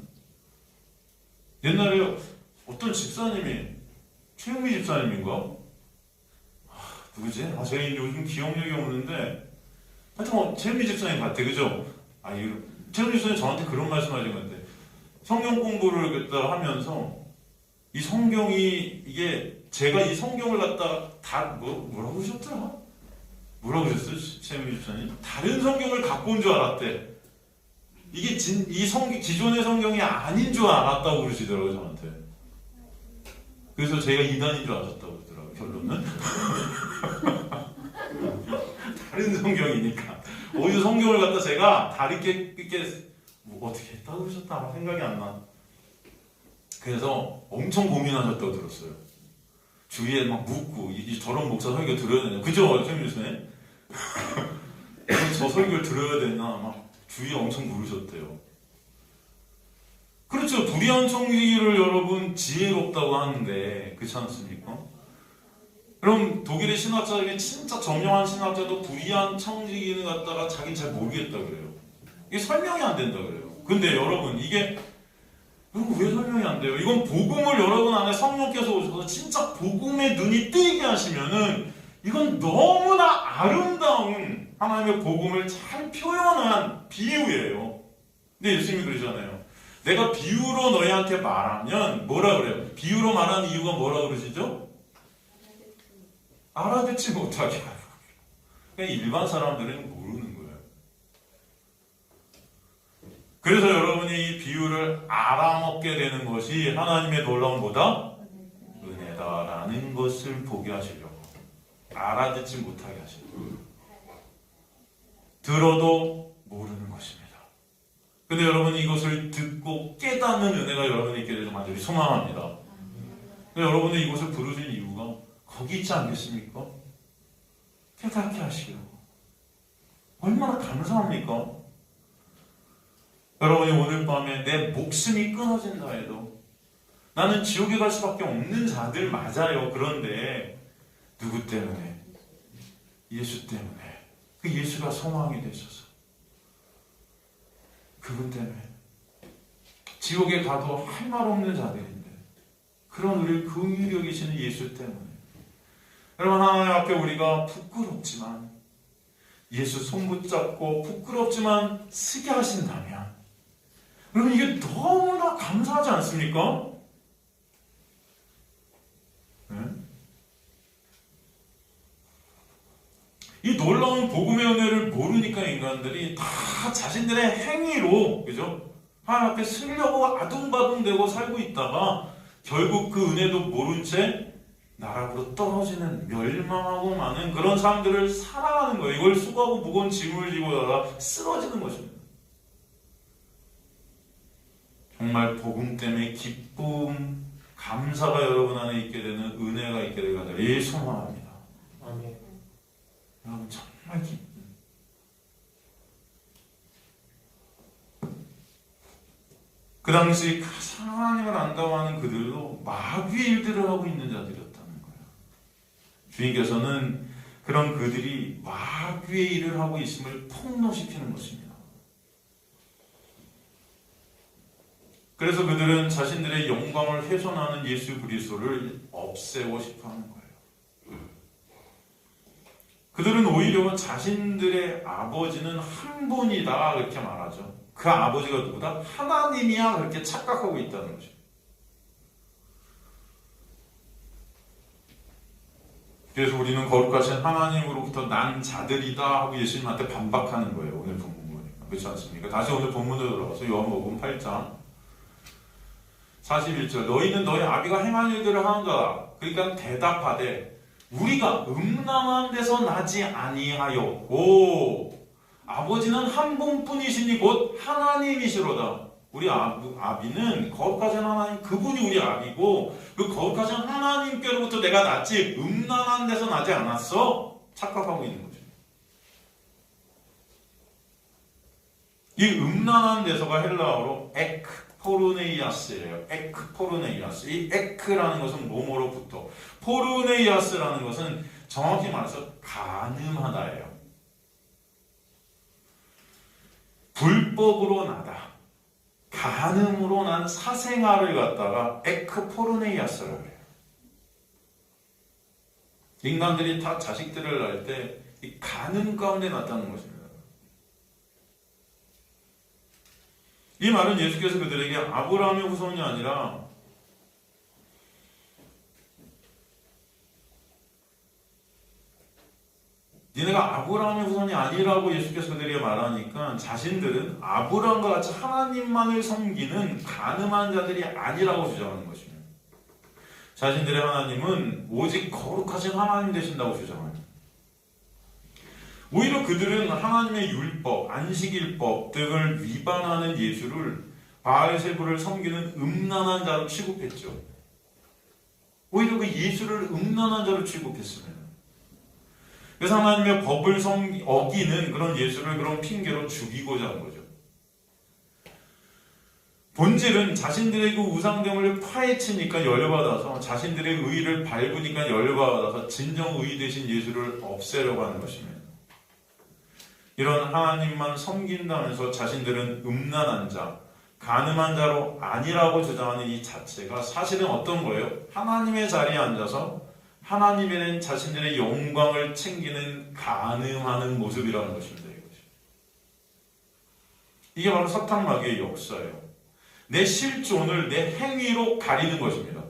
옛날에 어떤 집사님이 최영미 집사님인가? 누구지? 제가 요즘 기억력이 없는데 하여튼 최영미 집사님 같아. 그죠? 최영미 집사님 저한테 그런 말씀 하신 건데 성경 공부를 갖다 하면서 이 성경이 이게 제가 이 성경을 갖다가 다 뭐라고 그러셨더라? 뭐라고 그러셨어요? 최영미 집사님? 다른 성경을 갖고 온 줄 알았대. 이게 기존의 성경이 아닌 줄 알았다고 그러시더라고요 저한테. 그래서 제가 이단인 줄 아셨다고 그러더라고요 결론은. 다른 성경이니까 어디서 성경을 갖다 제가 다르게 어떻게 했다고 그러셨다 생각이 안 나. 그래서 엄청 고민하셨다고 들었어요. 주위에 막 묻고 저런 목사 설교 들어야 되냐. 그죠? 최민주 선생님? 저 설교를 들어야 되나 막 주위에 엄청 물으셨대요. 그렇죠. 불의한 청지기를 여러분 지혜롭다고 하는데 그렇지 않습니까? 그럼 독일의 신학자 중에 진짜 정명한 신학자도 불의한 청지기를 갖다가 자기는 잘 모르겠다 그래요. 이게 설명이 안 된다 그래요. 근데 여러분 이게 왜 설명이 안 돼요? 이건 복음을 여러분 안에 성령께서 오셔서 진짜 복음의 눈이 뜨이게 하시면은 이건 너무나 아름다운 하나님의 복음을 잘 표현한 비유예요. 근데 예수님이 그러잖아요. 내가 비유로 너희한테 말하면 뭐라 그래요? 비유로 말하는 이유가 뭐라 그러시죠? 알아듣지 못하게 하라고. 그냥 일반 사람들은 모르는 거예요. 그래서 여러분이 이 비유를 알아먹게 되는 것이 하나님의 놀라운 뭐다? 은혜다라는 것을 보게 하시려고. 알아듣지 못하게 하시려고. 들어도 모르는 것입니다. 근데 여러분이 이것을 듣고 깨닫는 은혜가 여러분이 있게 되길 간절히 소망합니다. 근데 여러분이 이곳을 부르신 이유가 거기 있지 않겠습니까? 깨닫게 하시려고. 얼마나 감사합니까? 여러분이 오늘 밤에 내 목숨이 끊어진다 해도 나는 지옥에 갈 수밖에 없는 자들 맞아요. 그런데 누구 때문에? 예수 때문에. 그 예수가 소망이 되셔서 그분 때문에 지옥에 가도 할 말 없는 자들인데 그런 우리를 긍휼히 여기시는 예수 때문에 여러분 하나님 앞에 우리가 부끄럽지만 예수 손 붙잡고 부끄럽지만 쓰게 하신다면 여러분 이게 너무나 감사하지 않습니까? 네? 이 놀라운 복음의 은혜를 모르니까 인간들이 다 자신들의 행위로 그죠? 하나님 앞에 쓰려고 아둥바둥대고 살고 있다가 결국 그 은혜도 모른 채 나락으로 떨어지는 멸망하고 마는 그런 사람들을 사랑하는 거예요. 이걸 수고하고 무거운 짐을 지고 다가 쓰러지는 것입니다. 정말 복음 때문에 기쁨, 감사가 여러분 안에 있게 되는 은혜가 있게 되길 간절히 소망합니다. 아멘. 여러분 정말 기쁨. 그 당시 가장 하나님을 안다고하는 그들도 마귀의 일들을 하고 있는 자들이었다는 거예요. 주님께서는 그런 그들이 마귀의 일을 하고 있음을 폭로시키는 것입니다. 그래서 그들은 자신들의 영광을 훼손하는 예수 그리스도를 없애고 싶어하는 거예요. 그들은 오히려 자신들의 아버지는 한 분이다 그렇게 말하죠. 그 아버지가 누구다? 하나님이야 그렇게 착각하고 있다는 거죠. 그래서 우리는 거룩하신 하나님으로부터 난 자들이다 하고 예수님한테 반박하는 거예요. 오늘 본문 보니까. 그렇지 않습니까? 다시 오늘 본문으로 들어가서 요한복음 8장 41절 너희는 너희 아비가 행한 일들을 하는가? 그러니까 대답하되 우리가 음란한 데서 나지 아니하였고 아버지는 한 분뿐이시니 곧 하나님이시로다. 우리 아비는 거룩하신 하나님 그분이 우리 아비고 그 거룩하신 하나님께로부터 내가 났지 음란한 데서 나지 않았어. 착각하고 있는 거죠. 이 음란한 데서가 헬라어로 포르네이아스예요. 포르네이아스. 이 에크라는 것은 뭐뭐로부터, 포르네이아스라는 것은 정확히 말해서 간음하다예요. 불법으로 나다. 간음으로 난 사생아를 갖다가 포르네이아스라고 해요. 인간들이 다 자식들을 낳을 때 이 간음 가운데 났다는 것입니다. 이 말은 예수께서 그들에게 아브라함의 후손이 아니라 니네가 아브라함의 후손이 아니라고 예수께서 그들에게 말하니까 자신들은 아브라함과 같이 하나님만을 섬기는 간음한 자들이 아니라고 주장하는 것입니다. 자신들의 하나님은 오직 거룩하신 하나님 되신다고 주장합니다. 오히려 그들은 하나님의 율법, 안식일법 등을 위반하는 예수를 바알세부를 섬기는 음란한 자로 취급했죠. 오히려 그 예수를 음란한 자로 취급했습니다. 그래서 하나님의 법을 어기는 그런 예수를 그런 핑계로 죽이고자 한 거죠. 본질은 자신들의 그 우상됨을 파헤치니까 열받아서 자신들의 의의를 밟으니까 열받아서 진정 의의 되신 예수를 없애려고 하는 것입니다. 이런 하나님만 섬긴다면서 자신들은 음란한 자, 간음한 자로 아니라고 주장하는 이 자체가 사실은 어떤 거예요? 하나님의 자리에 앉아서 하나님에 대한 자신들의 영광을 챙기는 간음하는 모습이라는 것입니다. 이게 바로 사탄마귀의 역사예요. 내 실존을 내 행위로 가리는 것입니다.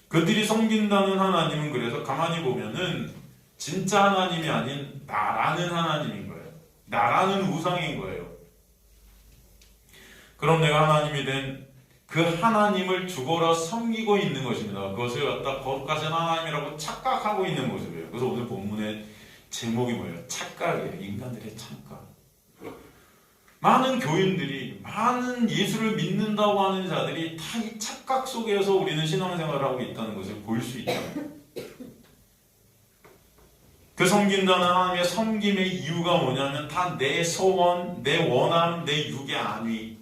그들이 섬긴다는 하나님은 그래서 가만히 보면은 진짜 하나님이 아닌 나라는 하나님인 거예요. 나라는 우상인 거예요. 그럼 내가 하나님이 된 그 하나님을 죽어라 섬기고 있는 것입니다. 그것을 갖다 거룩하신 하나님이라고 착각하고 있는 모습이에요. 그래서 오늘 본문의 제목이 뭐예요? 착각이에요. 인간들의 착각. 많은 교인들이, 많은 예수를 믿는다고 하는 자들이 다 이 착각 속에서 우리는 신앙생활을 하고 있다는 것을 볼 수 있다. 그 섬긴다는 하나님의 섬김의 이유가 뭐냐면 다 내 소원, 내 원함, 내 육의 안위,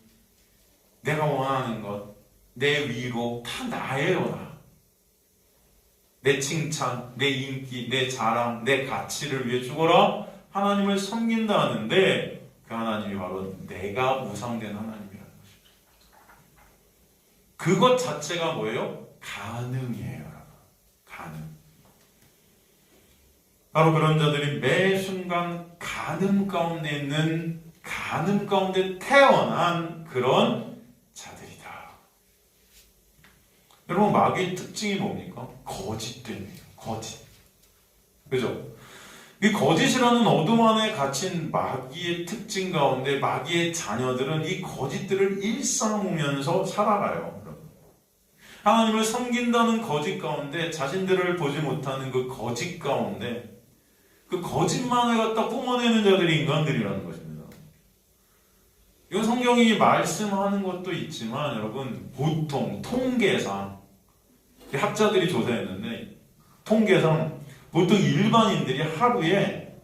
내가 원하는 것, 내 위로 다 나예요. 나. 내 칭찬, 내 인기, 내 자랑, 내 가치를 위해 죽어라 하나님을 섬긴다는데 그 하나님이 바로 내가 우상된 하나님이라는 것입니다. 그것 자체가 뭐예요? 간음이에요. 간음. 바로 그런 자들이 매 순간 간음 가운데 있는, 간음 가운데 태어난 그런 자들이다. 여러분, 마귀의 특징이 뭡니까? 거짓됨이에요. 거짓. 그죠? 이 거짓이라는 어둠 안에 갇힌 마귀의 특징 가운데 마귀의 자녀들은 이 거짓들을 일삼으면서 살아가요. 하나님을 섬긴다는 거짓 가운데 자신들을 보지 못하는 그 거짓 가운데 그 거짓만을 갖다 뿜어내는 자들이 인간들이라는 것입니다. 이건 성경이 말씀하는 것도 있지만 여러분 보통 통계상 학자들이 조사했는데 통계상 보통 일반인들이 하루에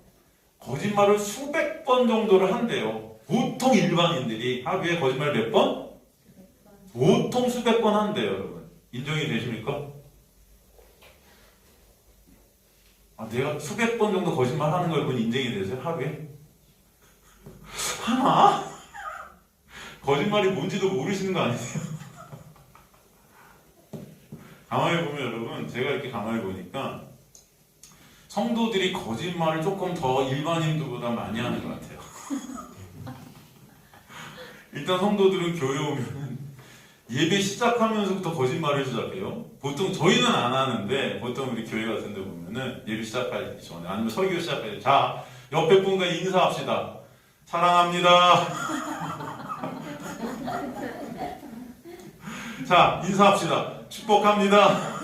거짓말을 수백 번 정도를 한대요. 보통 일반인들이 하루에 거짓말 몇 번? 보통 수백 번 한대요. 여러분 인정이 되십니까? 내가 수백 번 정도 거짓말 하는 걸 보니 인정이 되세요? 하루에? 하나? 거짓말이 뭔지도 모르시는 거 아니에요? 가만히 보면 여러분, 제가 이렇게 가만히 보니까 성도들이 거짓말을 조금 더 일반인들보다 많이 하는 것 같아요. 일단 성도들은 교회 오면 예배 시작하면서부터 거짓말을 시작해요. 보통 저희는 안 하는데 보통 우리 교회 같은 데 보면은 예배 시작하기 전에 아니면 설교 시작할 때 자, 옆에 분과 인사합시다. 사랑합니다. 자, 인사합시다. 축복합니다.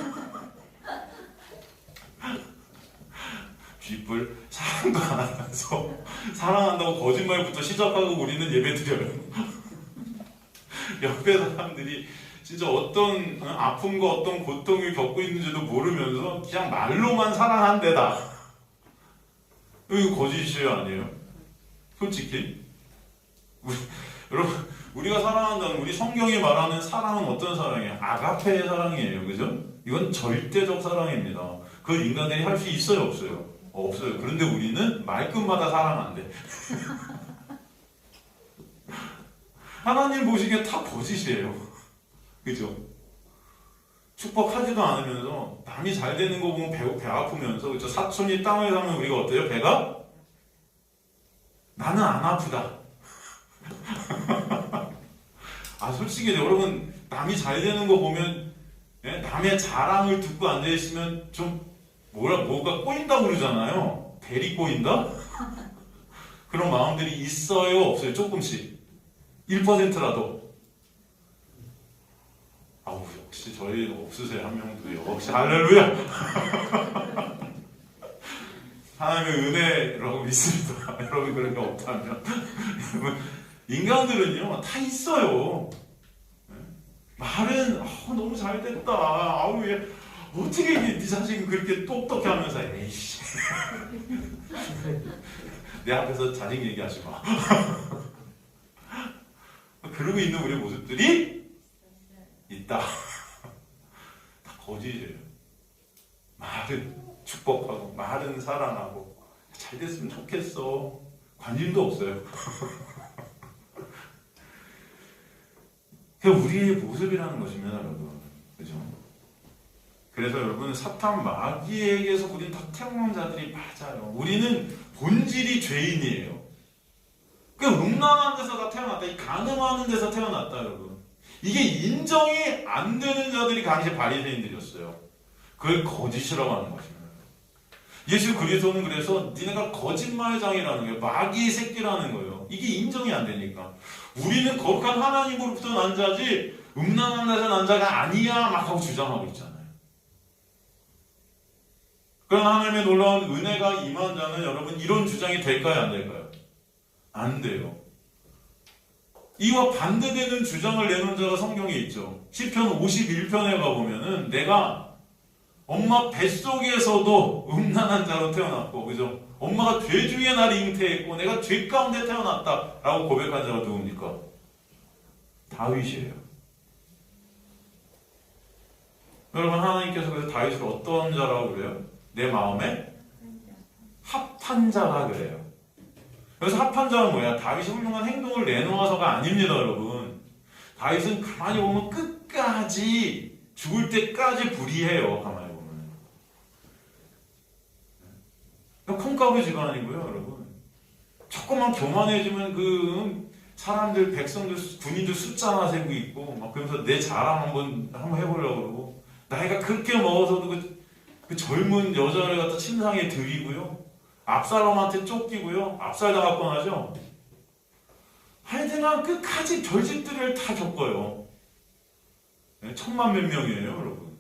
쥐뿔 사랑도 안 하면서 사랑한다고 거짓말부터 시작하고 우리는 예배드려요. 옆에 사람들이 진짜 어떤 아픔과 어떤 고통을 겪고 있는지도 모르면서 그냥 말로만 사랑한대다. 이거 거짓이에요, 아니에요? 솔직히 여러분, 우리가 사랑한다는, 우리 성경이 말하는 사랑은 어떤 사랑이에요? 아가페의 사랑이에요, 그죠? 이건 절대적 사랑입니다. 그걸 인간들이 할 수 있어요, 없어요? 없어요. 그런데 우리는 말끝마다 사랑한대. 하나님 보시기에 다 거짓이에요. 그죠? 축복하지도 않으면서 남이 잘 되는 거 보면 배 아프면서, 그죠? 사촌이 땅을 사면 우리가 어때요? 배가? 나는 안 아프다. 아, 솔직히 여러분, 남이 잘 되는 거 보면, 예? 남의 자랑을 듣고 앉아있으면 좀 뭐가 꼬인다고 그러잖아요. 대리 꼬인다? 그런 마음들이 있어요, 없어요? 조금씩 1%라도. 아우, 역시 저희 없으세요, 한 명도. 역시 할렐루야. 하나님의 은혜라고 믿습니다. 여러분, 그런 게 없다면. 인간들은요 다 있어요. 말은 너무 잘 됐다. 아우, 얘 어떻게 네 자식은 그렇게 똑똑해 하면서, 에이씨. 내 앞에서 자식 얘기하지 마. 그러고 있는 우리 모습들이 있다. 다 거짓이에요. 말은 축복하고, 말은 사랑하고, 잘 됐으면 좋겠어. 관심도 없어요. 그게 우리의 모습이라는 것입니다, 여러분. 그죠? 그래서 여러분, 사탄 마귀에게서 우리는 다 태어난 자들이 맞아요. 우리는 본질이 죄인이에요. 그 음란한 데서 다 태어났다. 이 간음하는 데서 태어났다, 여러분. 이게 인정이 안 되는 자들이 당시 바리새인들이었어요. 그걸 거짓이라고 하는 것입니다. 예수 그리스도는 그래서 니네가 거짓말장이라는 거예요. 마귀의 새끼라는 거예요. 이게 인정이 안 되니까. 우리는 거룩한 하나님으로부터 난 자지 음란한 데서 난 자가 아니야 막 하고 주장하고 있잖아요. 그런 하나님의 놀라운 은혜가 임한 자는 여러분 이런 주장이 될까요, 안 될까요? 안 돼요. 이와 반대되는 주장을 내놓은 자가 성경에 있죠. 시편 51편에 가보면은 내가 엄마 뱃속에서도 음란한 자로 태어났고, 그죠? 엄마가 죄 중에 나를 잉태했고 내가 죄 가운데 태어났다 라고 고백한 자가 누굽니까? 다윗이에요. 여러분, 하나님께서 그래서 다윗을 어떤 자라고 그래요? 내 마음에 합한 자라 그래요. 그래서 합한 자는 뭐야? 다윗이 훌륭한 행동을 내놓아서가 아닙니다, 여러분. 다윗은 가만히 보면 끝까지 죽을 때까지 불의해요. 가만히 보면 콩가루 집안이고요, 여러분. 조금만 교만해지면 그 사람들, 백성들, 군인들 숫자나 세고 있고 막 그러면서 내 자랑 한번 해보려고 그러고, 나이가 그렇게 먹어서도 그 젊은 여자를 갖다 침상에 들이고요, 압살롬한테 쫓기고요, 압살당할 뻔하죠. 하여튼 끝까지 별짓들을 다 겪어요. 1000만 몇 명이에요, 여러분.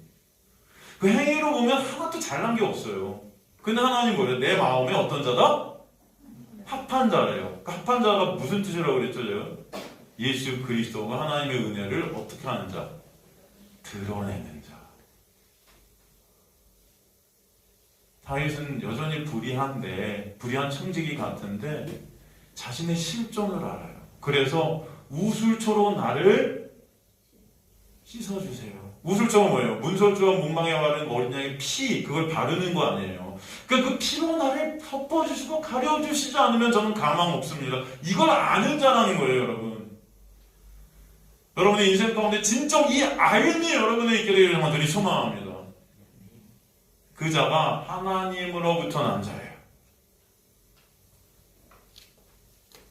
그 행위로 보면 하나도 잘난 게 없어요. 근데 하나님 뭐래요? 내 마음에 어떤 자다? 합한 자래요. 그 합한 자가 무슨 뜻이라고 그랬죠, 제가? 예수 그리스도가 하나님의 은혜를 어떻게 하는 자? 드러내는 자. 다윗은 여전히 불의한데, 불의한 청지기 같은데 자신의 실존을 알아요. 그래서 우술초로 나를 씻어주세요. 우술초가 뭐예요? 문설주와 문망에 바른 어린 양의 피, 그걸 바르는 거 아니에요. 그러니까 그 피로 나를 덮어주시고 가려주시지 않으면 저는 가망 없습니다. 이걸 아는 자라는 거예요, 여러분. 여러분의 인생 가운데 진정 이 알미 여러분의 있게 되기를 간절히 소망합니다. 그 자가 하나님으로부터 난 자예요.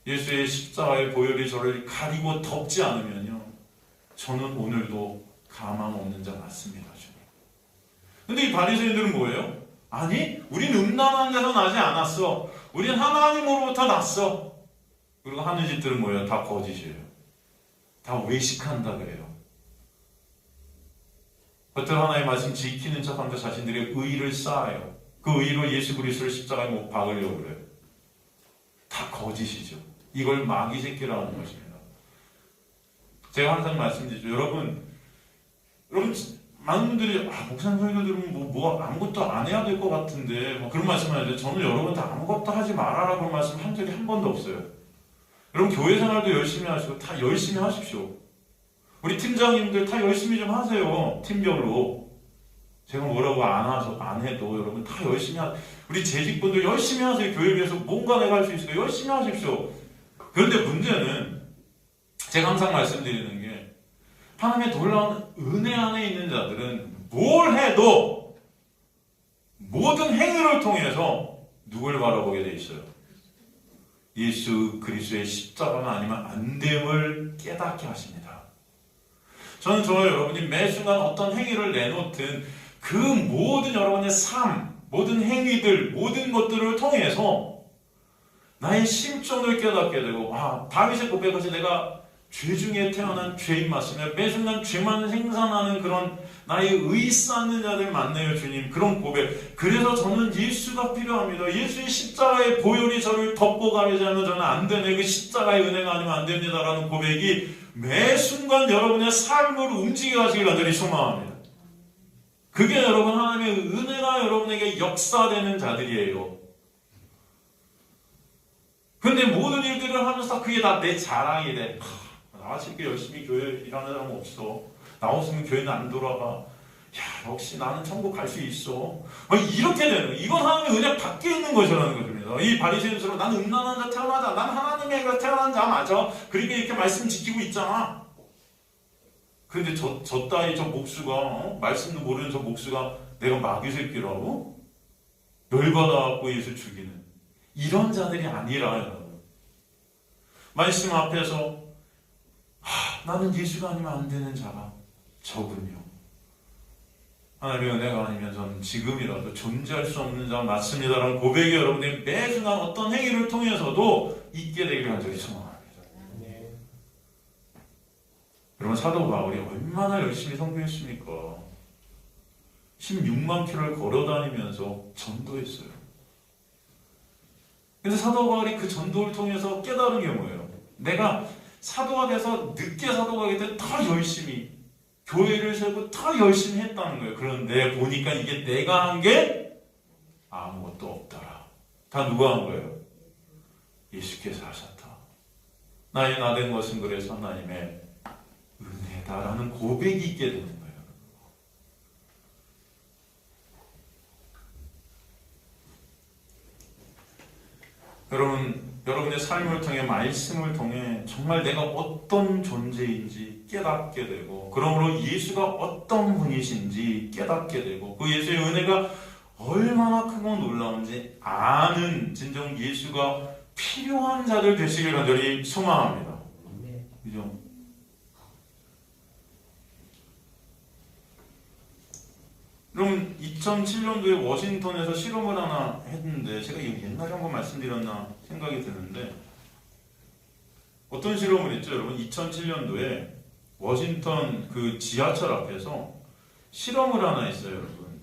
예수의 십자가의 보혈이 저를 가리고 덮지 않으면요, 저는 오늘도 가망 없는 자 맞습니다. 근데 이 바리새인들은 뭐예요? 아니, 우린 음란한 데서 나지 않았어. 우린 하나님으로부터 났어. 그리고 하는 짓들은 뭐예요? 다 거짓이에요. 다 외식한다 그래요. 겉으로 하나님의 말씀 지키는 척하면서 자신들의 의의를 쌓아요. 그 의의로 예수 그리스도를 십자가에 못 박으려고 그래요. 다 거짓이죠. 이걸 마귀 새끼라고 하는 것입니다. 제가 항상 말씀드리죠. 여러분 많은 분들이 목사님 소리를 들으면 뭐 아무것도 안 해야 될 것 같은데 그런 말씀을 하죠. 저는 여러분한테 아무것도 하지 말아라 그런 말씀 한 적이 한 번도 없어요. 여러분 교회 생활도 열심히 하시고 다 열심히 하십시오. 우리 팀장님들 다 열심히 좀 하세요. 팀별로. 제가 뭐라고 안 해도 여러분 다 열심히 하세요. 우리 재직분들 열심히 하세요. 교회에 비해서 뭔가 내가 할 수 있어요. 열심히 하십시오. 그런데 문제는 제가 항상 말씀드리는 게 하나님의 놀라운 은혜 안에 있는 자들은 뭘 해도 모든 행위를 통해서 누굴 바라보게 돼 있어요. 예수 그리스도의 십자가가 아니면 안 됨을 깨닫게 하십니다. 저는 여러분이 매 순간 어떤 행위를 내놓든 그 모든 여러분의 삶, 모든 행위들, 모든 것들을 통해서 나의 심정을 깨닫게 되고 다윗의 고백같이 내가 죄 중에 태어난 죄인 맞으며 매 순간 죄만 생산하는 그런 나의 의 쌓는 자들 맞네요 주님. 그런 고백. 그래서 저는 예수가 필요합니다. 예수의 십자가의 보혈이 저를 덮고 가리지 않으면 저는 안 되네. 그 십자가의 은혜가 아니면 안 됩니다라는 고백이 매 순간 여러분의 삶을 움직여 가시길 간절히 소망합니다. 그게 여러분 하나님의 은혜가 여러분에게 역사되는 자들이에요. 근데 모든 일들을 하면서 그게 다 내 자랑이 돼. 나같이 이렇게 열심히 교회 일하는 사람 없어. 나 없으면 교회는 안 돌아가. 야, 역시 나는 천국 갈 수 있어. 이렇게 되는 거예요. 이건 하나님의 은혜 밖에 있는 것이라는 것입니다. 이 바리새인처럼 난 음란한 자 태어나자. 난 하나님의 애가 태어난 자 맞아. 그러니까 이렇게 말씀 지키고 있잖아. 그런데 저 따위 저 목수가 말씀도 모르는 저 목수가 내가 마귀 새끼라고? 열받아갖고 예수 죽이는 이런 자들이 아니라 여러분. 말씀 앞에서 나는 예수가 아니면 안 되는 자가 저군요. 하나님의 은혜가 아니면 저는 지금이라도 존재할 수 없는 자 맞습니다라는 고백이 여러분의 매 순간 어떤 행위를 통해서도 있게 되기를 간절히 소망합니다. 여러분 사도 바울이 얼마나 열심히 선교했습니까? 16만 킬로를 걸어다니면서 전도했어요. 근데 사도 바울이 그 전도를 통해서 깨달은 게 뭐예요? 내가 사도가 돼서 늦게 사도가 되기 때문에 더 열심히 교회를 세우고 더 열심히 했다는 거예요. 그런데 보니까 이게 내가 한 게 아무것도 없더라. 다 누가 한 거예요? 예수께서 하셨다. 나의 나된 것은 그래서 하나님의 은혜다라는 고백이 있게 되는 거예요. 여러분의 삶을 통해 말씀을 통해 정말 내가 어떤 존재인지 깨닫게 되고 그러므로 예수가 어떤 분이신지 깨닫게 되고 그 예수의 은혜가 얼마나 크고 놀라운지 아는 진정 예수가 필요한 자들 되시길 간절히 소망합니다. 그죠? 그럼 2007년도에 워싱턴에서 실험을 하나 했는데 제가 옛날에 한번 말씀드렸나 생각이 드는데 어떤 실험을 했죠? 여러분 2007년도에 워싱턴 그 지하철 앞에서 실험을 하나 했어요. 여러분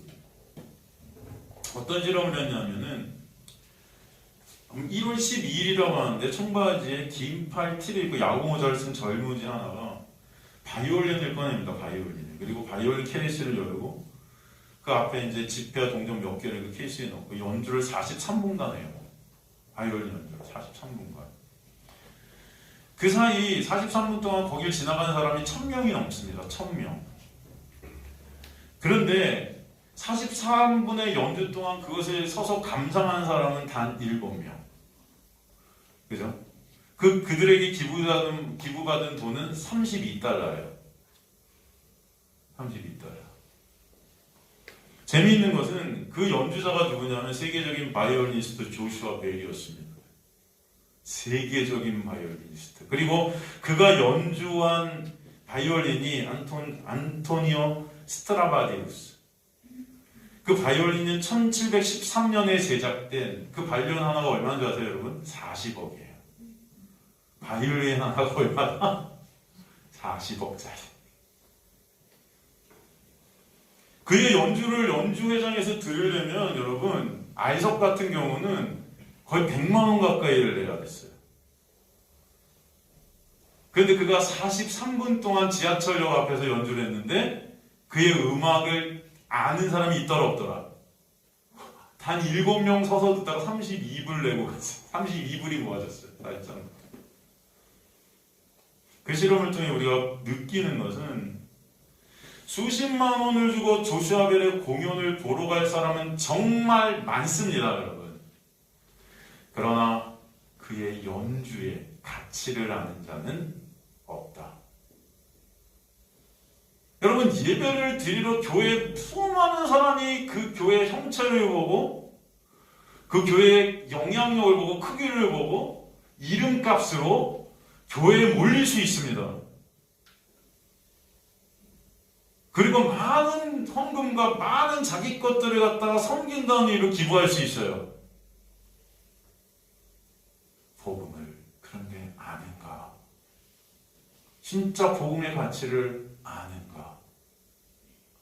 어떤 실험을 했냐면은 1월 12일이라고 하는데 청바지에 긴 팔 티를 입고 야구 모자를 쓴 젊은이 하나가 바이올린을 꺼냅니다. 바이올린. 그리고 바이올린 케이스를 열고 그 앞에 이제 지폐와 동전 몇 개를 그 케이스에 넣고 연주를 43분간 해요. 바이올린 연주를 43분간. 그 사이 43분 동안 거길 지나가는 사람이 1000명이 넘습니다. 1000명. 그런데 43분의 연주 동안 그것을 서서 감상하는 사람은 단 7명. 그죠? 그들에게 기부받은 돈은 32달러예요. 32달러. 재미있는 것은 그 연주자가 누구냐면 세계적인 바이올리니스트 조슈아 벨이었습니다. 세계적인 바이올리니스트. 그리고 그가 연주한 바이올린이 안토니오 스트라바디우스. 그 바이올린은 1713년에 제작된 그 바이올린 하나가 얼마인 줄 아세요, 여러분? 40억이에요. 바이올린 하나가 얼마나? 40억짜리. 그의 연주를 연주회장에서 들으려면 여러분 아이석 같은 경우는 거의 100만 원 가까이를 내야 됐어요. 그런데 그가 43분 동안 지하철역 앞에서 연주를 했는데 그의 음악을 아는 사람이 있더라 없더라. 단 7명 서서 듣다가 32불 내고 갔어요. 32불이 모아졌어요. 그 실험을 통해 우리가 느끼는 것은 수십만 원을 주고 조슈아 벨의 공연을 보러 갈 사람은 정말 많습니다, 여러분. 그러나 그의 연주의 가치를 아는 자는 없다. 여러분, 예배를 드리러 교회에 수많은 사람이 그 교회의 형체를 보고 그 교회의 영향력을 보고 크기를 보고 이름값으로 교회에 몰릴 수 있습니다. 그리고 많은 헌금과 많은 자기 것들을 갖다가 섬긴다는 의미로 기부할 수 있어요. 복음을 그런 게 아는가? 진짜 복음의 가치를 아는가?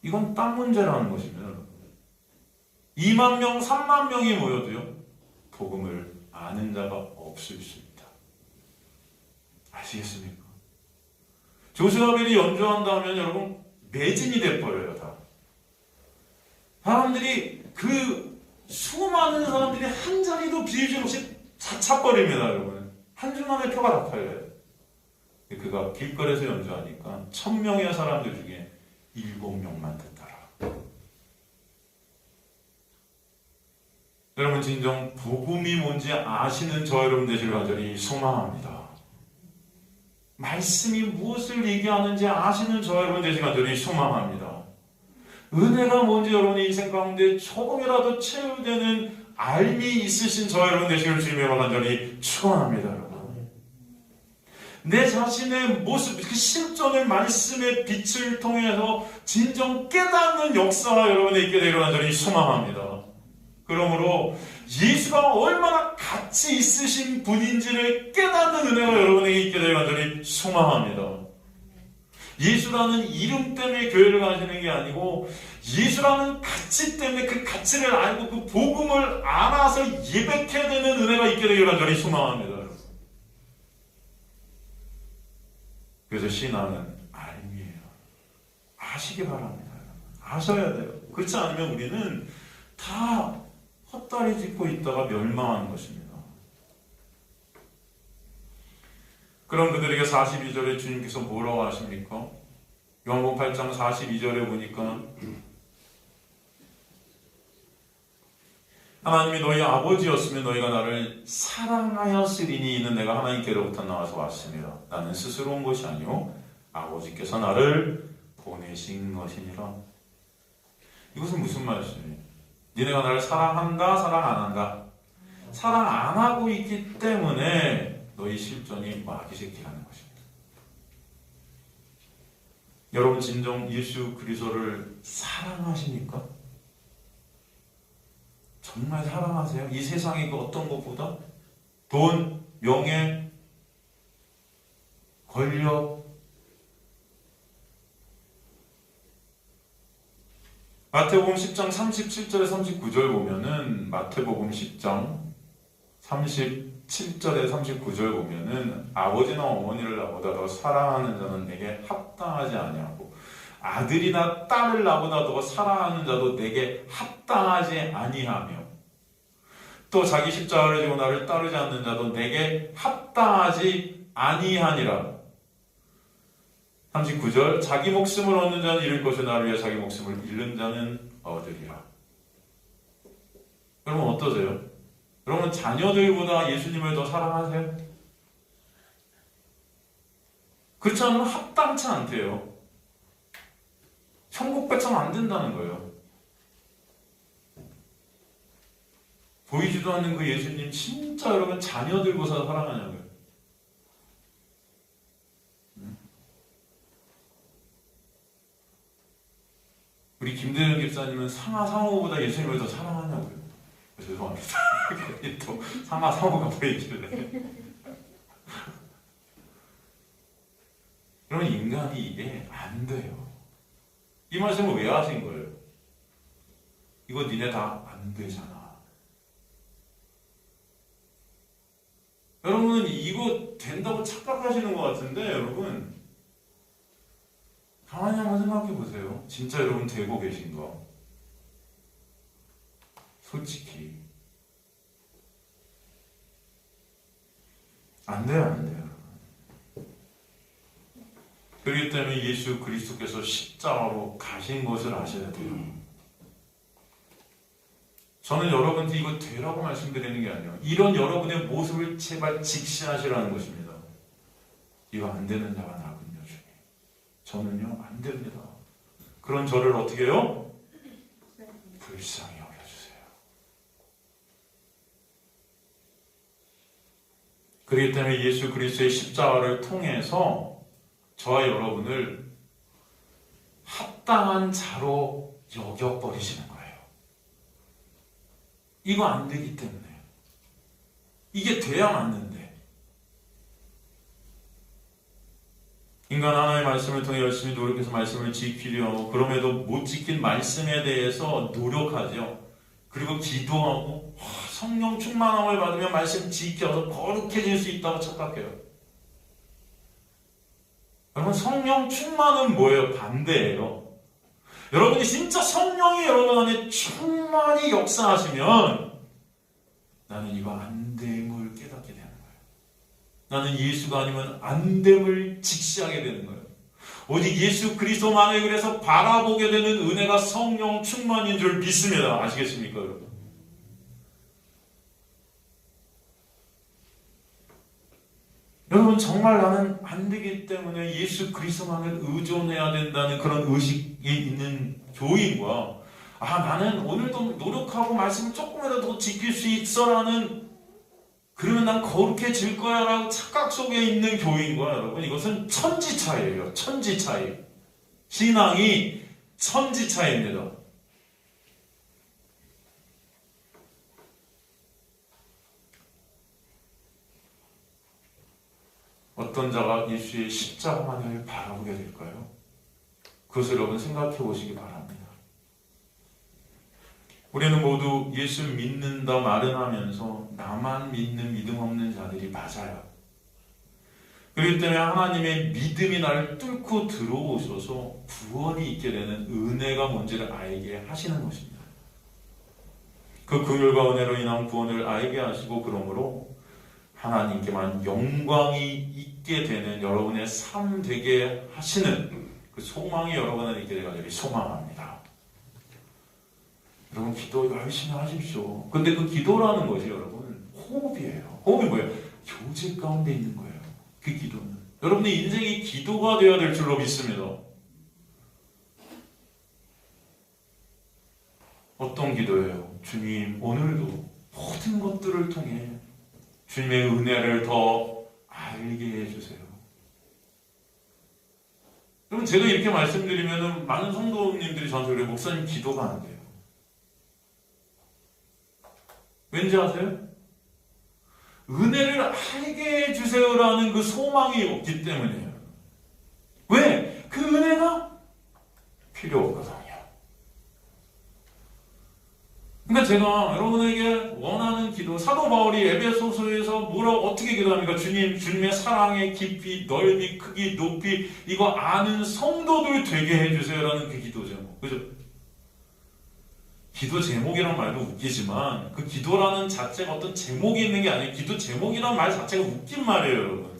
이건 딱 문제라는 것입니다. 2만 명, 3만 명이 모여도요, 복음을 아는 자가 없을 수 있다. 아시겠습니까? 조슈아 벨이 연주한다면 여러분 매진이 돼버려요, 다. 사람들이, 수많은 사람들이 한 자리도 비질 없이 다 차버립니다, 여러분. 한 주 만에 표가 다 팔려요. 그가 길거리에서 연주하니까 1000명의 사람들 중에 7명만 듣더라. 여러분, 진정 복음이 뭔지 아시는 저 여러분 되시길 간절히 소망합니다. 말씀이 무엇을 얘기하는지 아시는 저 여러분 되시길 간절히 소망합니다. 은혜가 뭔지 여러분의 인생 가운데 조금이라도 체험되는 알미 있으신 저 여러분 되시길 주님의 간절히 축원합니다, 여러분. 내 자신의 모습, 그 실존의 말씀의 빛을 통해서 진정 깨닫는 역사가 여러분에 있게 되기를 간절히 소망합니다. 그러므로 예수가 얼마나 가치 있으신 분인지를 깨닫는 은혜가 여러분에게 있게 되기를 간절히 소망합니다. 예수라는 이름 때문에 교회를 가시는 게 아니고 예수라는 가치 때문에 그 가치를 알고 그 복음을 알아서 예배해야 되는 은혜가 있게 되기를 간절히 소망합니다. 그래서 신앙은 알미예요. 아시기 바랍니다. 아셔야 돼요. 그렇지 않으면 우리는 다 헛다리 짚고 있다가 멸망하는 것입니다. 그럼 그들에게 42절에 주님께서 뭐라고 하십니까? 요한복음 8장 42절에 보니까 하나님이 너희 아버지였으면 너희가 나를 사랑하였으리니 이는 내가 하나님께로부터 나와서 왔습니다. 나는 스스로 온 것이 아니요 아버지께서 나를 보내신 것이니라. 이것은 무슨 말씀이에요? 니네가 나를 사랑한다, 사랑 안 한다? 사랑 안 하고 있기 때문에 너희 실존이 마귀 새끼라는 것입니다. 여러분 진정 예수 그리스도를 사랑하십니까? 정말 사랑하세요? 이 세상의 그 어떤 것보다? 돈, 명예, 권력. 마태복음 10장 37절에 39절 보면은 마태복음 10장 37절에 39절 보면은 아버지나 어머니를 나보다 더 사랑하는 자는 내게 합당하지 아니하고 아들이나 딸을 나보다 더 사랑하는 자도 내게 합당하지 아니하며 또 자기 십자가를 지고 나를 따르지 않는 자도 내게 합당하지 아니하니라. 39절 자기 목숨을 얻는 자는 잃을 것이요 나를 위해 자기 목숨을 잃는 자는 얻으리라. 여러분 어떠세요? 여러분 자녀들보다 예수님을 더 사랑하세요? 그렇지 않으면 합당치 않대요. 천국 백성 안 된다는 거예요. 보이지도 않는 그 예수님 진짜 여러분 자녀 들고서 사랑하냐고요. 우리 김대현 집사님은 상하 상호보다 예수님을 더 사랑하냐고요. 죄송합니다. 또 상하 상호가 보이길래. 그러면 인간이 이게 안 돼요. 이 말씀을 왜 하신 거예요? 이거 니네 다 안 되잖아. 여러분 이거 된다고 착각하시는 것 같은데 여러분 가만히 한번 생각해 보세요. 진짜 여러분 되고 계신가? 솔직히 안 돼요, 안 돼요. 그렇기 때문에 예수 그리스도께서 십자가로 가신 것을 아셔야 돼요. 저는 여러분한테 이거 되라고 말씀드리는 게 아니에요. 이런 여러분의 모습을 제발 직시하시라는 것입니다. 이거 안 되는 자가 나군요, 주님. 저는요, 안 됩니다. 그런 저를 어떻게 해요? 불쌍히 여겨주세요. 그렇기 때문에 예수 그리스도의 십자가를 통해서 저와 여러분을 합당한 자로 여겨버리시는 거예요. 이거 안 되기 때문에. 이게 돼야 맞는데. 인간 하나의 말씀을 통해 열심히 노력해서 말씀을 지키려 하고 그럼에도 못 지킨 말씀에 대해서 노력하죠. 그리고 기도하고 성령 충만함을 받으면 말씀 지켜서 거룩해질 수 있다고 착각해요. 여러분 성령 충만은 뭐예요? 반대예요. 여러분이 진짜 성령이 여러분 안에 충만히 역사하시면 나는 이거 안 됨을 깨닫게 되는 거예요. 나는 예수가 아니면 안 됨을 직시하게 되는 거예요. 오직 예수 그리스도만을 그래서 바라보게 되는 은혜가 성령 충만인 줄 믿습니다. 아시겠습니까, 여러분? 여러분 정말 나는 안 되기 때문에 예수 그리스도만을 의존해야 된다는 그런 의식이 있는 교인과 나는 오늘도 노력하고 말씀을 조금이라도 더 지킬 수 있어라는 그러면 난 거룩해질 거야 라고 착각 속에 있는 교인과 여러분 이것은 천지 차이예요. 천지 차이. 신앙이 천지 차이입니다. 어떤 자가 예수의 십자가만을 바라보게 될까요? 그것을 여러분 생각해 보시기 바랍니다. 우리는 모두 예수 믿는다 말은 하면서 나만 믿는 믿음 없는 자들이 맞아요. 그렇기 때문에 하나님의 믿음이 나를 뚫고 들어오셔서 구원이 있게 되는 은혜가 뭔지를 알게 하시는 것입니다. 그 긍휼과 은혜로 인한 구원을 알게 하시고 그러므로 하나님께만 영광이 있게 되는 여러분의 삶 되게 하시는 그 소망이 여러분은 있게 되기를 소망합니다. 여러분 기도 열심히 하십시오. 근데 그 기도라는 것이 여러분 호흡이에요. 호흡이 뭐예요? 교제 가운데 있는 거예요. 그 기도는 여러분의 인생이 기도가 되어야 될 줄로 믿습니다. 어떤 기도예요? 주님 오늘도 모든 것들을 통해 주님의 은혜를 더 알게 해주세요. 여러분 제가 이렇게 말씀드리면 많은 성도님들이 저한테 그래요. 목사님 기도가 안 돼요. 왠지 아세요? 은혜를 알게 해주세요라는 그 소망이 없기 때문이에요. 왜? 그 은혜가 필요 없거든요. 그러니까 제가 여러분에게 원하는 기도, 사도 바울이 에베소서에서 어떻게 기도합니까? 주님의 사랑의 깊이, 넓이, 크기, 높이 이거 아는 성도들 되게 해주세요라는 그 기도 제목. 그죠? 기도 제목이란 말도 웃기지만 그 기도라는 자체가 어떤 제목이 있는 게 아니에요. 기도 제목이란 말 자체가 웃긴 말이에요, 여러분.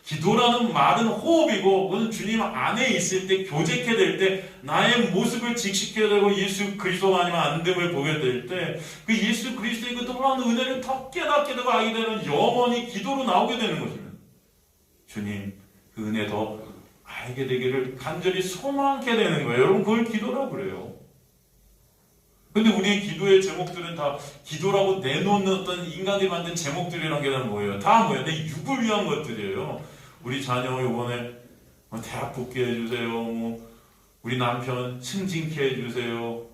기도라는 말은 호흡이고 그건 주님 안에 있을 때 교제케 될 때 나의 모습을 직시케 되고 예수 그리스도가 아니면 안 됨을 보게 될 때 그 예수 그리스도의 그 놀라운 은혜를 더 깨닫게 되고 알게 되는 영원히 기도로 나오게 되는 것입니다. 주님 그 은혜 더 알게 되기를 간절히 소망하게 되는 거예요. 여러분 그걸 기도라고 그래요. 근데 우리의 기도의 제목들은 다 기도라고 내놓는 어떤 인간들이 만든 제목들이란 게 다 뭐예요? 다 뭐예요? 내 육을 위한 것들이에요. 우리 자녀 요번에 대학 붙게 해주세요. 우리 남편 승진케 해주세요.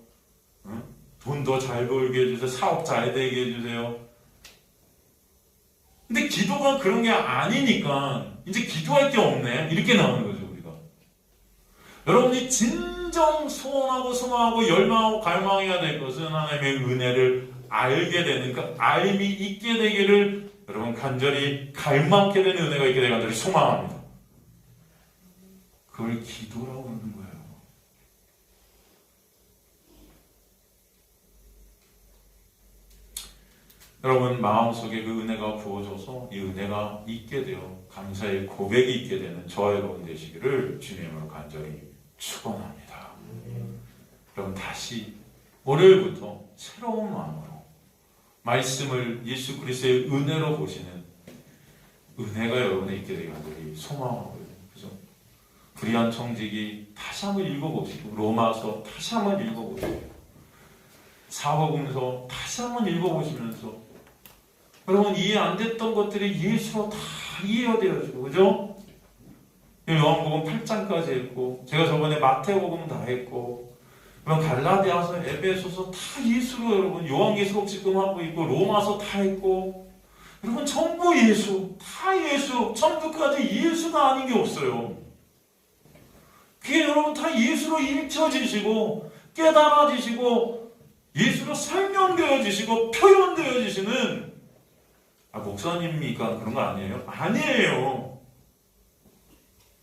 돈 더 잘 벌게 해주세요. 사업 잘 되게 해주세요. 근데 기도가 그런 게 아니니까 이제 기도할 게 없네. 이렇게 나오는 거죠, 우리가. 여러분이 진정 소원하고 소망하고 열망하고 갈망해야 될 것은 하나님의 은혜를 알게 되는 그 알미 있게 되기를 여러분 간절히 갈망하게 되는 은혜가 있게 되기를 간절히 소망합니다. 그걸 기도라고 하는 거예요. 여러분 마음속에 그 은혜가 부어져서 이 은혜가 있게 되어 감사의 고백이 있게 되는 저와 여러분 되시기를 주님으로 간절히 축원합니다. 여러분 다시 월요일부터 새로운 마음으로 말씀을 예수 그리스도의 은혜로 보시는 은혜가 여러분에 있게 되기를 간절히 소망하고요. 그죠? 불의한 청지기 다시 한번 읽어보시고 로마서 다시 한번 읽어보시고 사복음서 다시 한번 읽어보시면서 여러분 이해 안 됐던 것들이 예수로 다 이해가 되어지고 그죠? 요한복음 8장까지 했고 제가 저번에 마태복음 다 했고 그럼 갈라디아서 에베소서 다 예수로 여러분 요한계시록 지금 하고 있고 로마서 다 했고 여러분 전부 예수 다 예수 전부까지 예수가 아닌 게 없어요. 그게 여러분 다 예수로 읽혀지시고 깨달아지시고 예수로 설명되어지시고 표현되어지시는 목사님이니까 그런 거 아니에요? 아니에요.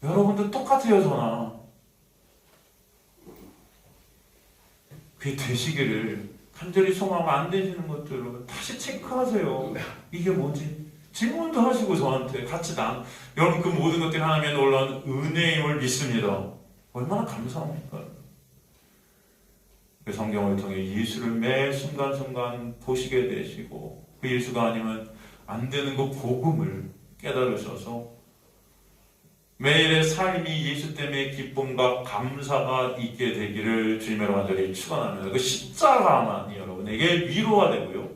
여러분들 똑같아요, 저나. 그게 되시기를 간절히 소망하고 안 되시는 것들을 다시 체크하세요. 이게 뭐지? 질문도 하시고 저한테 같이 여러분 그 모든 것들이 하나님의 놀라운 은혜임을 믿습니다. 얼마나 감사합니까? 그 성경을 통해 예수를 매 순간순간 보시게 되시고 그 예수가 아니면 안 되는 그 복음을 깨달으셔서 매일의 삶이 예수 때문에 기쁨과 감사가 있게 되기를 주님의 간절히 축원합니다. 그 십자가만이 여러분에게 위로가 되고요.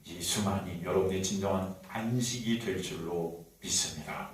예수만이 여러분의 진정한 안식이 될 줄로 믿습니다.